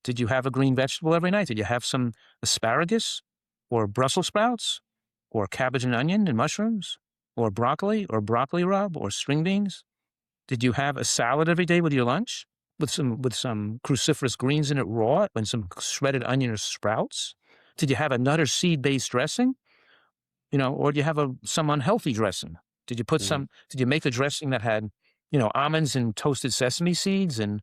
[SPEAKER 2] Did you have a green vegetable every night? Did you have some asparagus or Brussels sprouts or cabbage and onion and mushrooms or broccoli rub or string beans? Did you have a salad every day with your lunch with some cruciferous greens in it raw and some shredded onion or sprouts? Did you have a nut or seed-based dressing? Or do you have some unhealthy dressing? Did you put
[SPEAKER 1] Mm-hmm.
[SPEAKER 2] did you make the dressing that had, almonds and toasted sesame seeds and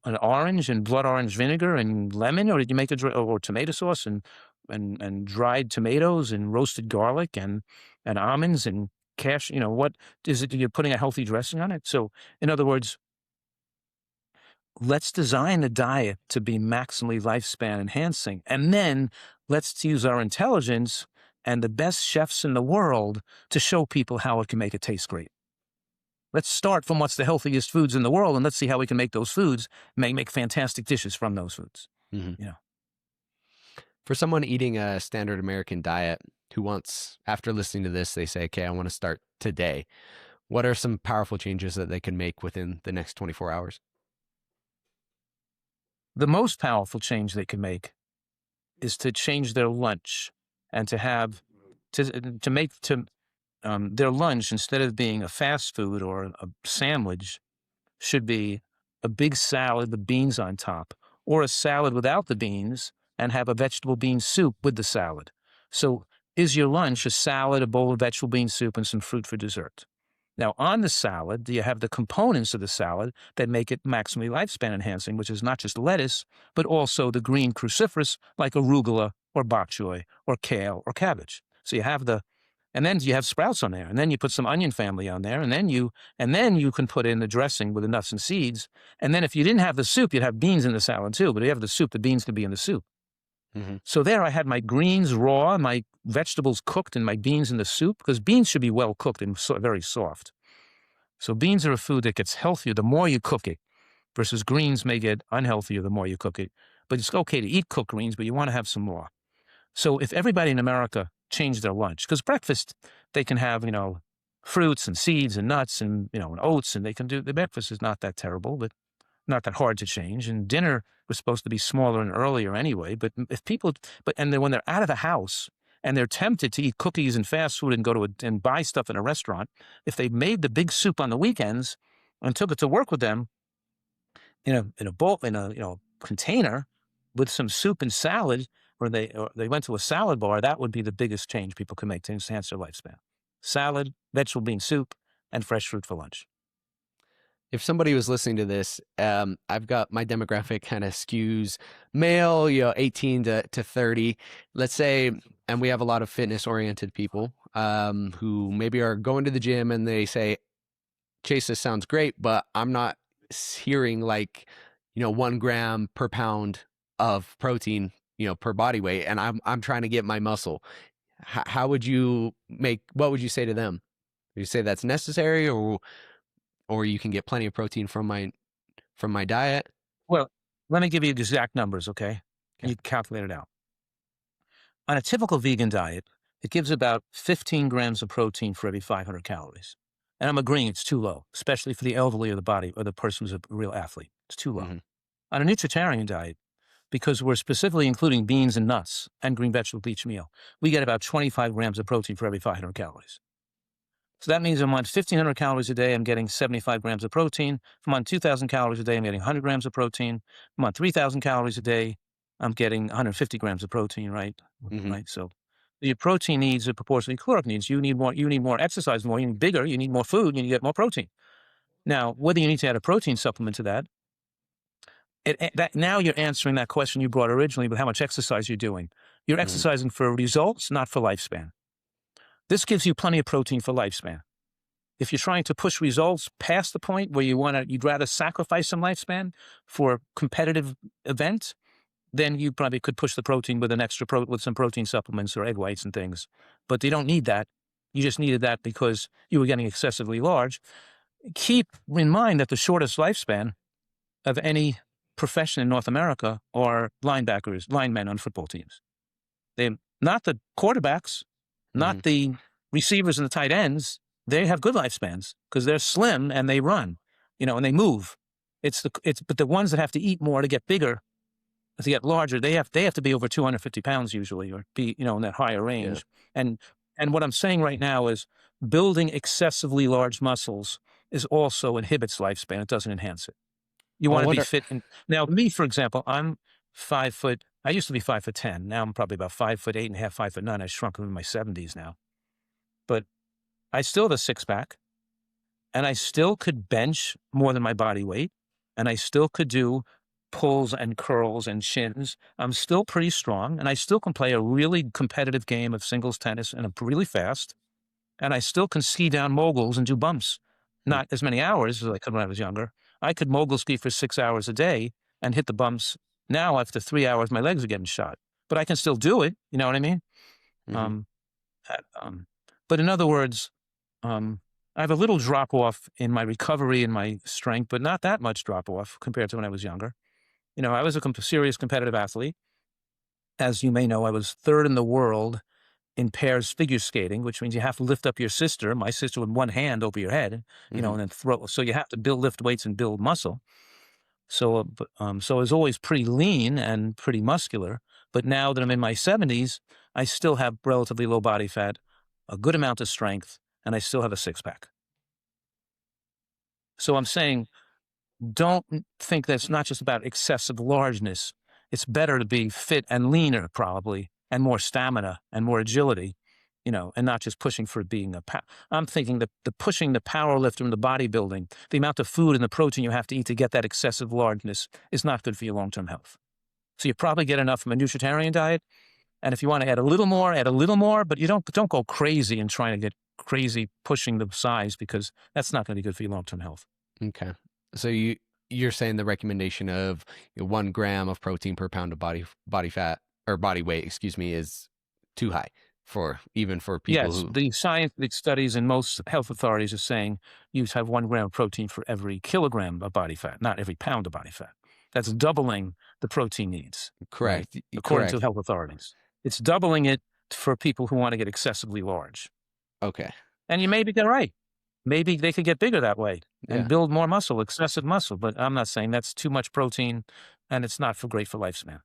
[SPEAKER 2] an orange and blood orange vinegar and lemon, or did you make or tomato sauce and dried tomatoes and roasted garlic and almonds and what is it? You're putting a healthy dressing on it. So in other words, let's design a diet to be maximally lifespan enhancing, and then let's use our intelligence and the best chefs in the world to show people how it can make it taste great. Let's start from what's the healthiest foods in the world, and let's see how we can make those foods, make fantastic dishes from those foods.
[SPEAKER 1] Mm-hmm.
[SPEAKER 2] You know,
[SPEAKER 1] For someone eating a standard American diet who wants, after listening to this, they say, okay, I want to start today. What are some powerful changes that they can make within the next 24 hours?
[SPEAKER 2] the most powerful change they can make is to change their lunch and to make their lunch, instead of being a fast food or a sandwich, should be a big salad with beans on top, or a salad without the beans and have a vegetable bean soup with the salad. So is your lunch a salad, a bowl of vegetable bean soup, and some fruit for dessert? Now, on the salad, do you have the components of the salad that make it maximally lifespan enhancing, which is not just lettuce, but also the green cruciferous like arugula or bok choy or kale or cabbage. So you have and then you have sprouts on there, and then you put some onion family on there, and then you can put in the dressing with the nuts and seeds. And then if you didn't have the soup, you'd have beans in the salad too. But if you have the soup, the beans could be in the soup.
[SPEAKER 1] Mm-hmm.
[SPEAKER 2] So there I had my greens raw, my vegetables cooked, and my beans in the soup, because beans should be well cooked and very soft. So beans are a food that gets healthier the more you cook it, versus greens may get unhealthier the more you cook it. But it's okay to eat cooked greens, but you want to have some raw. So if everybody in America changed their lunch, because breakfast, they can have, fruits and seeds and nuts and, and oats, and they can do, the breakfast is not that terrible, but not that hard to change. And dinner was supposed to be smaller and earlier anyway. But if people, and then when they're out of the house and they're tempted to eat cookies and fast food and and buy stuff in a restaurant, if they made the big soup on the weekends and took it to work with them in a bowl, in a container with some soup and salad, or they went to a salad bar, that would be the biggest change people could make to enhance their lifespan. Salad, vegetable bean soup, and fresh fruit for lunch.
[SPEAKER 1] If somebody was listening to this, I've got my demographic kind of skews male, 18 to 30, let's say, and we have a lot of fitness oriented people who maybe are going to the gym and they say, Chase, this sounds great, but I'm not hearing 1 gram per pound of protein, per body weight, and I'm trying to get my muscle. How would you what would you say to them? Would you say that's necessary, or you can get plenty of protein from my diet?
[SPEAKER 2] Well, Let me give you exact numbers, okay?
[SPEAKER 1] Okay.
[SPEAKER 2] You can calculate it out. On a typical vegan diet, it gives about 15 grams of protein for every 500 calories. And I'm agreeing it's too low, especially for the elderly or the body or the person who's a real athlete. It's too low.
[SPEAKER 1] Hmm.
[SPEAKER 2] On a nutritarian diet, because we're specifically including beans and nuts and green vegetable each meal, we get about 25 grams of protein for every 500 calories. So that means I'm on 1,500 calories a day, I'm getting 75 grams of protein. If I'm on 2,000 calories a day, I'm getting 100 grams of protein. If I'm on 3,000 calories a day, I'm getting 150 grams of protein, right?
[SPEAKER 1] Hmm.
[SPEAKER 2] Right. So your protein needs are proportionally caloric needs. You need more exercise, you need bigger, you need more food, you need to get more protein. Now, whether you need to add a protein supplement to that, now you're answering that question you brought originally about how much exercise you're doing. You're
[SPEAKER 1] Hmm.
[SPEAKER 2] exercising for results, not for lifespan. This gives you plenty of protein for lifespan. If you're trying to push results past the point where you'd rather sacrifice some lifespan for a competitive event, then you probably could push the protein with with some protein supplements or egg whites and things. But you don't need that. You just needed that because you were getting excessively large. Keep in mind that the shortest lifespan of any profession in North America are linemen on football teams. They're not the quarterbacks,
[SPEAKER 1] Hmm.
[SPEAKER 2] not the receivers and the tight ends. They have good lifespans because they're slim and they run, and they move. But the ones that have to eat more to get bigger, to get larger, they have to be over 250 pounds usually, or be, in that higher
[SPEAKER 1] Yeah.
[SPEAKER 2] range. And what I'm saying right now is building excessively large muscles is also inhibits lifespan. It doesn't enhance it. You
[SPEAKER 1] Well,
[SPEAKER 2] want to
[SPEAKER 1] what
[SPEAKER 2] be
[SPEAKER 1] are,
[SPEAKER 2] fit. Now, me, for example, I'm 5 foot. I used to be 5'10". Now I'm probably about 5'8.5", 5'9". I shrunk in my 70s now, but I still have a six pack, and I still could bench more than my body weight, and I still could do pulls and curls and shins. I'm still pretty strong, and I still can play a really competitive game of singles tennis, and I'm really fast, and I still can ski down moguls and do bumps.
[SPEAKER 1] hmm,
[SPEAKER 2] Not as many hours as I could when I was younger. I could mogul ski for 6 hours a day and hit the bumps. Now, after 3 hours, my legs are getting shot, but I can still do it. You know what I mean?
[SPEAKER 1] hmm.
[SPEAKER 2] Um, uh, um, but in other words, um, I have a little drop off in my recovery and my strength, but not that much drop off compared to when I was younger. I was a serious competitive athlete. As you may know, I was third in the world in pairs figure skating, which means you have to lift up your sister, my sister, with one hand over your head,
[SPEAKER 1] Hmm.
[SPEAKER 2] and then throw. So you have to lift weights and build muscle. So, so I was always pretty lean and pretty muscular. But now that I'm in my 70s, I still have relatively low body fat, a good amount of strength, and I still have a six pack. So I'm saying, don't think that it's not just about excessive largeness. It's better to be fit and leaner, probably, and more stamina and more agility, and not just pushing for being I'm thinking that the pushing the power lifter and the bodybuilding, the amount of food and the protein you have to eat to get that excessive largeness is not good for your long-term health. So you probably get enough from a nutritarian diet. And if you want to add a little more, but you don't go crazy and trying to get crazy pushing the size, because that's not going to be good for your long-term health.
[SPEAKER 1] Okay. So you're saying the recommendation of 1 gram of protein per pound of body fat or body weight, excuse me, is too high for even for people
[SPEAKER 2] Yes,
[SPEAKER 1] who.
[SPEAKER 2] the scientific studies and most health authorities are saying you have 1 gram of protein for every kilogram of body fat, not every pound of body fat. That's doubling the protein needs, right?
[SPEAKER 1] Correct.
[SPEAKER 2] According to
[SPEAKER 1] Correct.
[SPEAKER 2] health authorities. It's doubling it for people who want to get excessively large.
[SPEAKER 1] Okay.
[SPEAKER 2] And you may be right. Maybe they could get bigger that way and
[SPEAKER 1] Yeah.
[SPEAKER 2] build more muscle, excessive muscle. But I'm not saying that's too much protein, and it's not great for lifespan.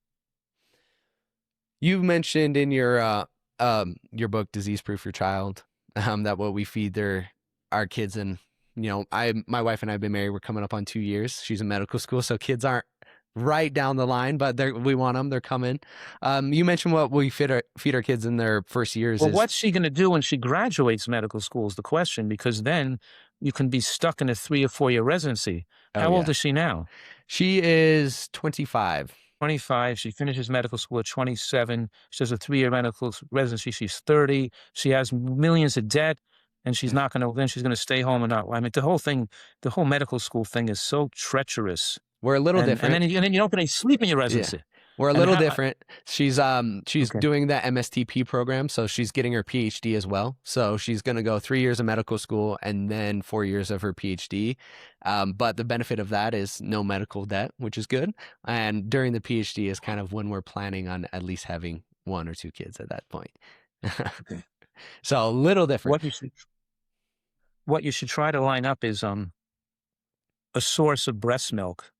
[SPEAKER 1] You mentioned in your book Disease Proof Your Child, that what we feed our kids, and my wife and I have been married, we're coming up on 2 years. She's in medical school, so kids aren't right down the line, but we want them, they're coming. You mentioned what we feed our kids in their first years
[SPEAKER 2] Well,
[SPEAKER 1] is.
[SPEAKER 2] what's she going to do when she graduates medical school is the question, because then you can be stuck in a 3 or 4 year residency.
[SPEAKER 1] Oh
[SPEAKER 2] How old
[SPEAKER 1] yeah,
[SPEAKER 2] is she now?
[SPEAKER 1] she is 25.
[SPEAKER 2] 25. She finishes medical school at 27. She does a 3 year medical residency. She's 30. She has millions of debt, and she's not going to, then she's going to stay home and not. I mean, the whole medical school thing is so treacherous.
[SPEAKER 1] We're a little
[SPEAKER 2] And
[SPEAKER 1] different.
[SPEAKER 2] then you don't get any sleep in your
[SPEAKER 1] Yeah.
[SPEAKER 2] residency.
[SPEAKER 1] We're a
[SPEAKER 2] And
[SPEAKER 1] little
[SPEAKER 2] how?
[SPEAKER 1] different. She's
[SPEAKER 2] Okay.
[SPEAKER 1] doing the MSTP program, so she's getting her PhD as well. So she's going to go 3 years of medical school and then 4 years of her PhD. But the benefit of that is no medical debt, which is good. And during the PhD is kind of when we're planning on at least having one or two kids at that point.
[SPEAKER 2] Okay.
[SPEAKER 1] So a little different.
[SPEAKER 2] What you should what you should try to line up is a source of breast milk.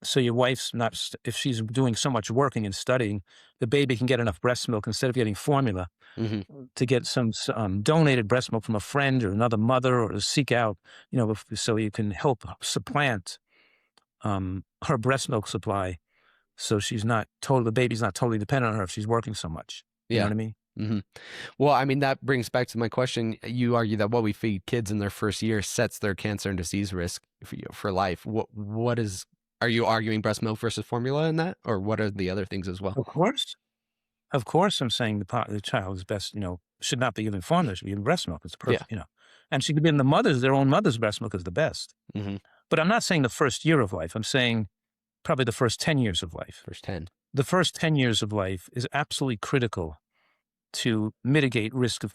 [SPEAKER 2] So your wife's not, if she's doing so much working and studying, the baby can get enough breast milk instead of getting formula
[SPEAKER 1] Hmm.
[SPEAKER 2] to get some donated breast milk from a friend or another mother, or to seek out, so you can help supplant her breast milk supply. So the baby's not totally dependent on her if she's working so much. You know
[SPEAKER 1] Yeah.
[SPEAKER 2] what I mean?
[SPEAKER 1] Hmm. Well, I mean, that brings back to my question. You argue that what we feed kids in their first year sets their cancer and disease risk for life. Are you arguing breast milk versus formula in that, or what are the other things as well?
[SPEAKER 2] Of course. Of course, I'm saying the child is best, should not be given formula, should be given breast milk. It's
[SPEAKER 1] Yeah.
[SPEAKER 2] perfect, and she could be in their own mother's breast milk is the best.
[SPEAKER 1] Hmm.
[SPEAKER 2] But I'm not saying the first year of life. I'm saying probably the first 10 years of life.
[SPEAKER 1] First 10.
[SPEAKER 2] The first 10 years of life is absolutely critical to mitigate risk of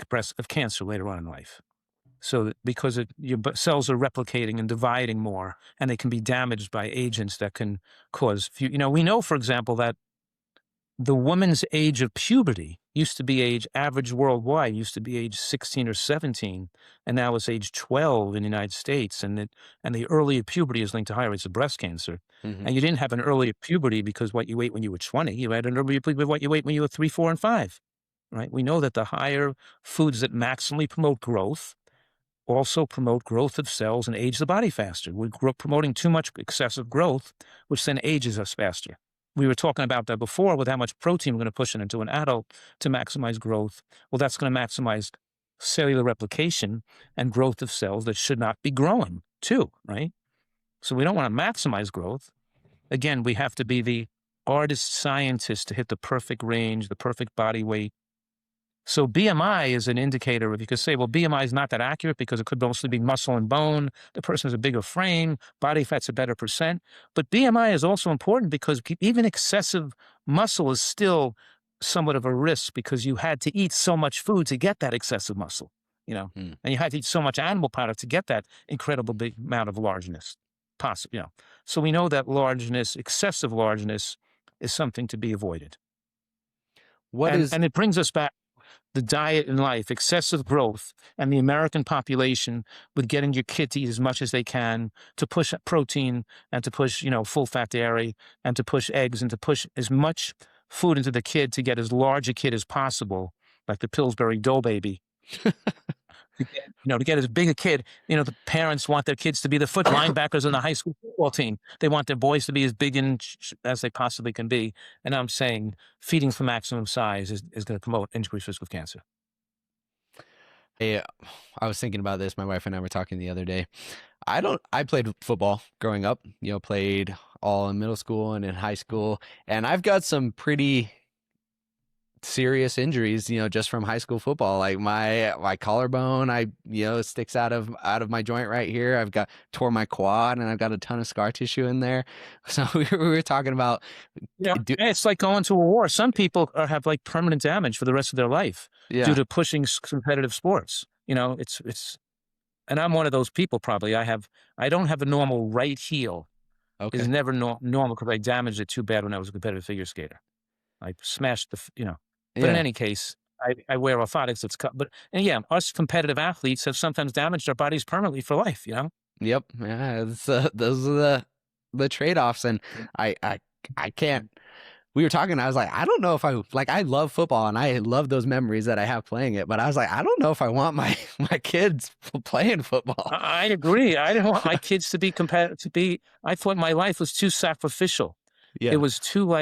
[SPEAKER 2] cancer later on in life. So because your cells are replicating and dividing more, and they can be damaged by agents that can cause, we know, for example, that the woman's age of puberty average worldwide used to be age 16 or 17, and now it's age 12 in the United States. And the earlier puberty is linked to higher rates of breast cancer.
[SPEAKER 1] Hmm.
[SPEAKER 2] And you didn't have an earlier puberty because what you ate when you were 20, you had an earlier puberty with what you ate when you were 3, 4, and 5, right? We know that the higher foods that maximally promote growth also promote growth of cells and age the body faster. We're promoting too much excessive growth, which then ages us faster. We were talking about that before with how much protein we're going to push into an adult to maximize growth. Well, that's going to maximize cellular replication and growth of cells that should not be growing too, right? So we don't want to maximize growth. Again, we have to be the artist scientist to hit the perfect range, the perfect body weight. So BMI is an indicator of, you could say, well, BMI is not that accurate because it could mostly be muscle and bone. The person has a bigger frame, body fat's a better percent. But BMI is also important because even excessive muscle is still somewhat of a risk because you had to eat so much food to get that excessive muscle,
[SPEAKER 1] Mm.
[SPEAKER 2] and you had to eat so much animal product to get that incredible big amount of largeness, possible. So we know that excessive largeness is something to be avoided.
[SPEAKER 1] What
[SPEAKER 2] And
[SPEAKER 1] is
[SPEAKER 2] and it brings us back the diet in life, excessive growth, and the American population with getting your kid to eat as much as they can, to push protein and to push, full fat dairy and to push eggs and to push as much food into the kid to get as large a kid as possible, like the Pillsbury Dough baby. To get as big a kid, the parents want their kids to be the foot linebackers on the high school football team. They want their boys to be as big as they possibly can be. And I'm saying feeding for maximum size is going to promote increased risk of cancer.
[SPEAKER 1] Yeah, I was thinking about this. My wife and I were talking the other day. I played football growing up, played all in middle school and in high school. And I've got some pretty serious injuries, just from high school football. Like my collarbone, sticks out of my joint right here. I've got tore my quad and I've got a ton of scar tissue in there. So we were talking about,
[SPEAKER 2] It's like going to a war. Some people have like permanent damage for the rest of their life due
[SPEAKER 1] yeah.
[SPEAKER 2] to pushing competitive sports. And I'm one of those people. Probably I don't have a normal right heel. It's
[SPEAKER 1] Okay.
[SPEAKER 2] never normal because I damaged it too bad when I was a competitive figure skater. I smashed But in
[SPEAKER 1] Yeah.
[SPEAKER 2] any case, I wear orthotics that's cut. But and yeah, us competitive athletes have sometimes damaged our bodies permanently for life.
[SPEAKER 1] Yep. Yeah. Those are the trade-offs. And I can't, we were talking, I was like, I don't know if I love football and I love those memories that I have playing it, but I was like, I don't know if I want my kids playing football.
[SPEAKER 2] I agree. I didn't want my kids to be competitive. I thought my life was too sacrificial. It
[SPEAKER 1] Yeah.
[SPEAKER 2] was too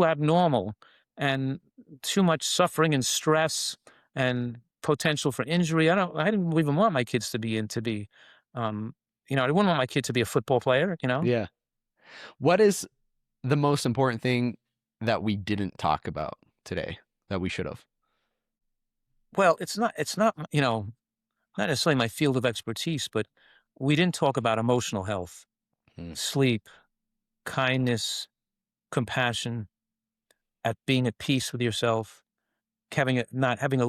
[SPEAKER 2] abnormal, and too much suffering and stress and potential for injury. I didn't even want my kids to be I wouldn't want my kid to be a football player.
[SPEAKER 1] Yeah. What is the most important thing that we didn't talk about today that we should have?
[SPEAKER 2] Well, it's not not necessarily my field of expertise, but we didn't talk about emotional health,
[SPEAKER 1] Hmm.
[SPEAKER 2] sleep, kindness, compassion. at being at peace with yourself, not having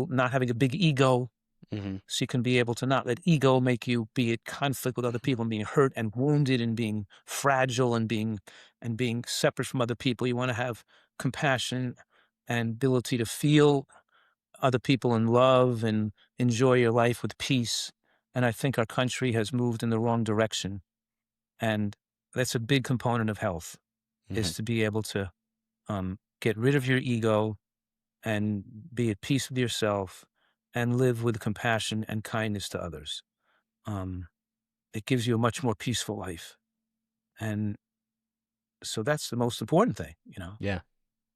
[SPEAKER 2] a big ego,
[SPEAKER 1] Hmm.
[SPEAKER 2] so you can be able to not let ego make you be at conflict with other people and being hurt and wounded and being fragile and being separate from other people. You want to have compassion and ability to feel other people in love and enjoy your life with peace. And I think our country has moved in the wrong direction. And that's a big component of health,
[SPEAKER 1] Hmm.
[SPEAKER 2] is to be able to get rid of your ego and be at peace with yourself and live with compassion and kindness to others. Um, it gives you a much more peaceful life. And so that's the most important thing, you know?
[SPEAKER 1] Yeah.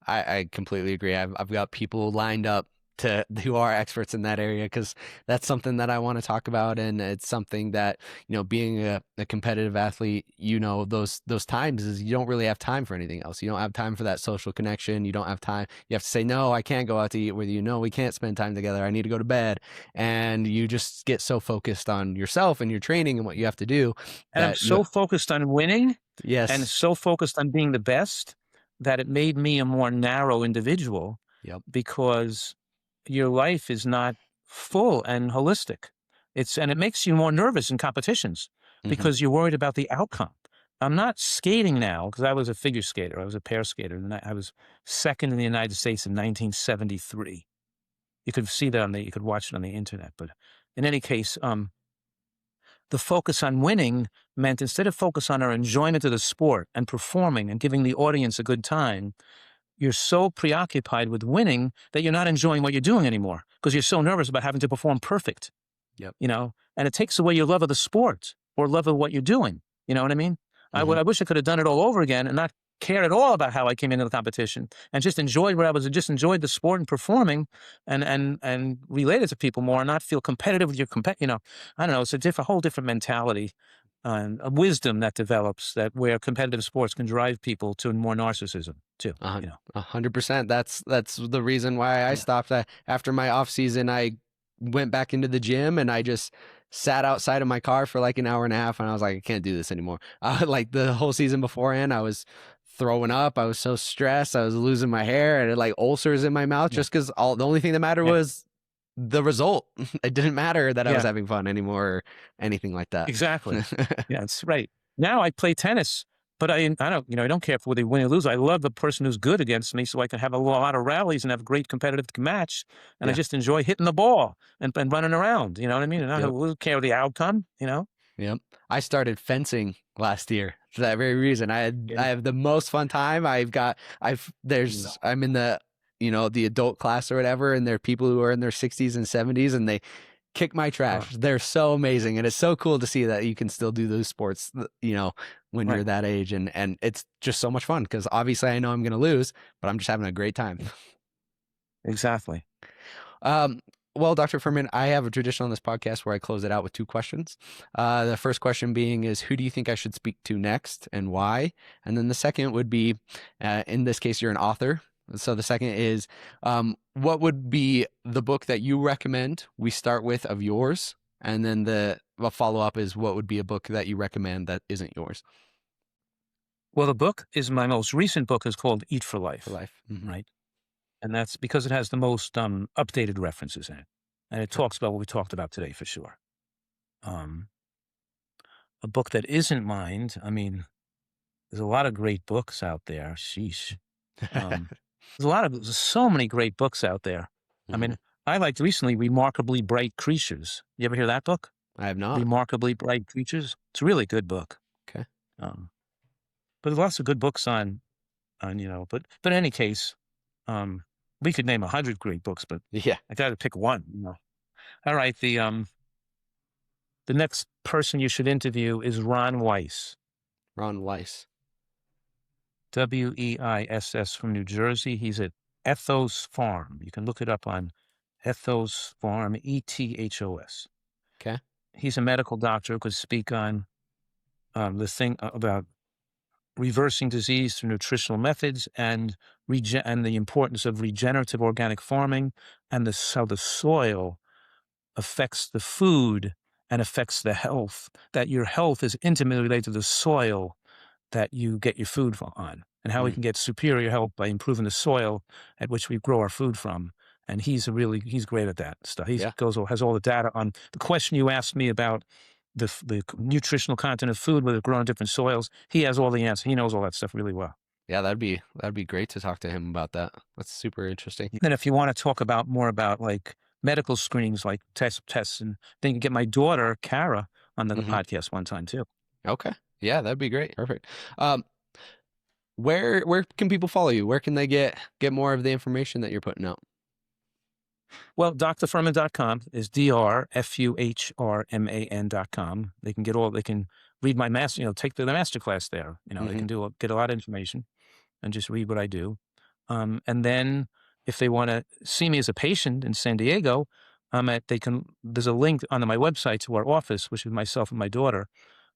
[SPEAKER 1] I completely agree. I've got people lined up to who are experts in that area because that's something that I want to talk about, and it's something that being a competitive athlete, those times is you don't really have time for anything else. You don't have time for that social connection. You don't have time. You have to say no. I can't go out to eat with you. No, we can't spend time together. I need to go to bed, and you just get so focused on yourself and your training and what you have to do
[SPEAKER 2] And I'm
[SPEAKER 1] that you.
[SPEAKER 2] so focused on winning and
[SPEAKER 1] Yes.
[SPEAKER 2] so focused on being the best that it made me a more narrow individual,
[SPEAKER 1] Yep.
[SPEAKER 2] because your life is not full and holistic. And it makes you more nervous in competitions
[SPEAKER 1] Hmm.
[SPEAKER 2] because you're worried about the outcome. I'm not skating now because I was a figure skater. I was a pair skater, and I was second in the United States in 1973. You could see that you could watch it on the internet. But in any case, the focus on winning meant, instead of focus on our enjoyment of the sport and performing and giving the audience a good time, you're so preoccupied with winning that you're not enjoying what you're doing anymore because you're so nervous about having to perform perfect,
[SPEAKER 1] Yep.
[SPEAKER 2] and it takes away your love of the sport or love of what you're doing. You know what I mean?
[SPEAKER 1] Hmm.
[SPEAKER 2] I wish I could have done it all over again and not care at all about how I came into the competition and just enjoyed where I was and just enjoyed the sport and performing and related to people more and not feel competitive with I don't know. It's a whole different mentality and a wisdom that develops where competitive sports can drive people to more narcissism too,
[SPEAKER 1] A
[SPEAKER 2] you know?
[SPEAKER 1] 100%. That's the reason why I
[SPEAKER 2] Yeah.
[SPEAKER 1] stopped. After my off season, I went back into the gym and I just sat outside of my car for like an hour and a half, and I was like, I can't do this anymore. Like the whole season beforehand, I was throwing up. I was so stressed. I was losing my hair. I had like ulcers in my mouth
[SPEAKER 2] Yeah.
[SPEAKER 1] just because the only thing that mattered
[SPEAKER 2] Yeah.
[SPEAKER 1] was the result. It didn't matter that I was
[SPEAKER 2] Yeah.
[SPEAKER 1] having fun anymore or anything like that.
[SPEAKER 2] Exactly. Yeah, that's right. Now I play tennis, but I don't, I don't care if whether they win or lose. I love the person who's good against me so I can have a lot of rallies and have a great competitive match. And I
[SPEAKER 1] Yeah.
[SPEAKER 2] just enjoy hitting the ball and running around. You know what I mean? And I
[SPEAKER 1] Yep.
[SPEAKER 2] don't care the outcome.
[SPEAKER 1] Yep. I started fencing last year for that very reason. I
[SPEAKER 2] Yeah.
[SPEAKER 1] have the most fun time.
[SPEAKER 2] Yeah.
[SPEAKER 1] I'm in the adult class or whatever, and there are people who are in their 60s and 70s, and they kick my
[SPEAKER 2] Uh,
[SPEAKER 1] trash. They're so amazing, and it's so cool to see that you can still do those sports, when you're
[SPEAKER 2] right.
[SPEAKER 1] that age, and it's just so much fun because obviously I know I'm going to lose, but I'm just having a great time.
[SPEAKER 2] Exactly.
[SPEAKER 1] Um, well, Dr. Fuhrman, I have a tradition on this podcast where I close it out with two questions. The first question being is, who do you think I should speak to next and why? And then the second would be, in this case, you're an author. So the second is, what would be the book that you recommend we start with of yours? And then the follow-up is, what would be a book that you recommend that isn't yours
[SPEAKER 2] Well, my most recent book is called Eat for
[SPEAKER 1] for
[SPEAKER 2] Life,
[SPEAKER 1] life? Hmm.
[SPEAKER 2] right? And that's because it has the most updated references in it. And it
[SPEAKER 1] Okay.
[SPEAKER 2] talks about what we talked about today for sure. Um, a book that isn't mine, I mean, there's a lot of great books out there. Sheesh. Um, there's so many great books out there. I
[SPEAKER 1] Hmm.
[SPEAKER 2] mean, I liked recently Remarkably Bright Creatures. You ever hear that book?
[SPEAKER 1] I have not.
[SPEAKER 2] Remarkably Bright Creatures. It's a really good book.
[SPEAKER 1] Okay.
[SPEAKER 2] Um, but there's lots of good books but in any case, we could name 100 great books, but
[SPEAKER 1] Yeah.
[SPEAKER 2] I got to pick one. All right. The next person you should interview is Ron Weiss.
[SPEAKER 1] Ron Weiss.
[SPEAKER 2] Weiss from New Jersey. He's at Ethos Farm. You can look it up on Ethos Farm, ETHOS.
[SPEAKER 1] Okay.
[SPEAKER 2] He's a medical doctor who could speak on the thing about reversing disease through nutritional methods and the importance of regenerative organic farming and how the soil affects the food and affects the health, that your health is intimately related to the soil that you get your food on. and how we
[SPEAKER 1] Mm.
[SPEAKER 2] can get superior health by improving the soil at which we grow our food from. And he's great at that stuff.
[SPEAKER 1] Yeah.
[SPEAKER 2] Has all the data on the question you asked me about the nutritional content of food, whether it grown in different soils. He has all the answers. He knows all that stuff really well.
[SPEAKER 1] Yeah, that'd be great to talk to him about that. That's super interesting.
[SPEAKER 2] Then if you want to talk about more about like medical screenings, like tests, and then you can get my daughter, Kara, on the
[SPEAKER 1] Hmm.
[SPEAKER 2] podcast one time too.
[SPEAKER 1] Okay. Yeah, that'd be great. Perfect. Where can people follow you? Where can they get more of the information that you're putting out?
[SPEAKER 2] Well, drfuhrman.com is drfuhrman.com. They can read my master, take the master class there. They
[SPEAKER 1] Hmm.
[SPEAKER 2] can get a lot of information and just read what I do. And then if they want to see me as a patient in San Diego, there's a link on my website to our office, which is myself and my daughter.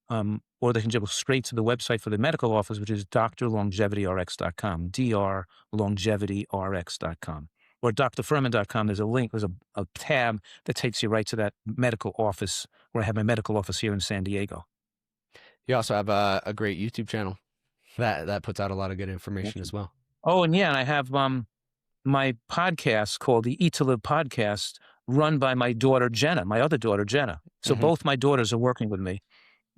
[SPEAKER 2] Or they can go straight to the website for the medical office, which is drlongevityrx.com, drlongevityrx.com. Or drfuhrman.com, there's a link, there's a tab that takes you right to that medical office where I have my medical office here in San Diego.
[SPEAKER 1] You also have a great YouTube channel that puts out a lot of good information as well.
[SPEAKER 2] Oh, and yeah, and I have my podcast called the Eat to Live podcast, run by my daughter, Jenna, my other daughter, Jenna. So
[SPEAKER 1] Hmm.
[SPEAKER 2] both my daughters are working with me.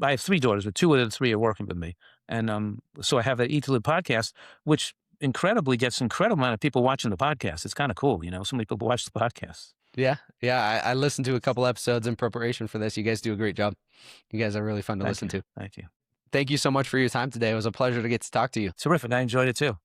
[SPEAKER 2] I have 3 daughters, but 2 of the 3 are working with me. And so I have that Eat to Live podcast, which incredibly gets incredible amount of people watching the podcast. It's kind of cool, so many people watch the podcast.
[SPEAKER 1] Yeah, yeah. I listened to a couple episodes in preparation for this. You guys do a great job. You guys are really fun to listen to.
[SPEAKER 2] Thank you.
[SPEAKER 1] Thank you so much for your time today. It was a pleasure to get to talk to you.
[SPEAKER 2] Terrific. I enjoyed it too.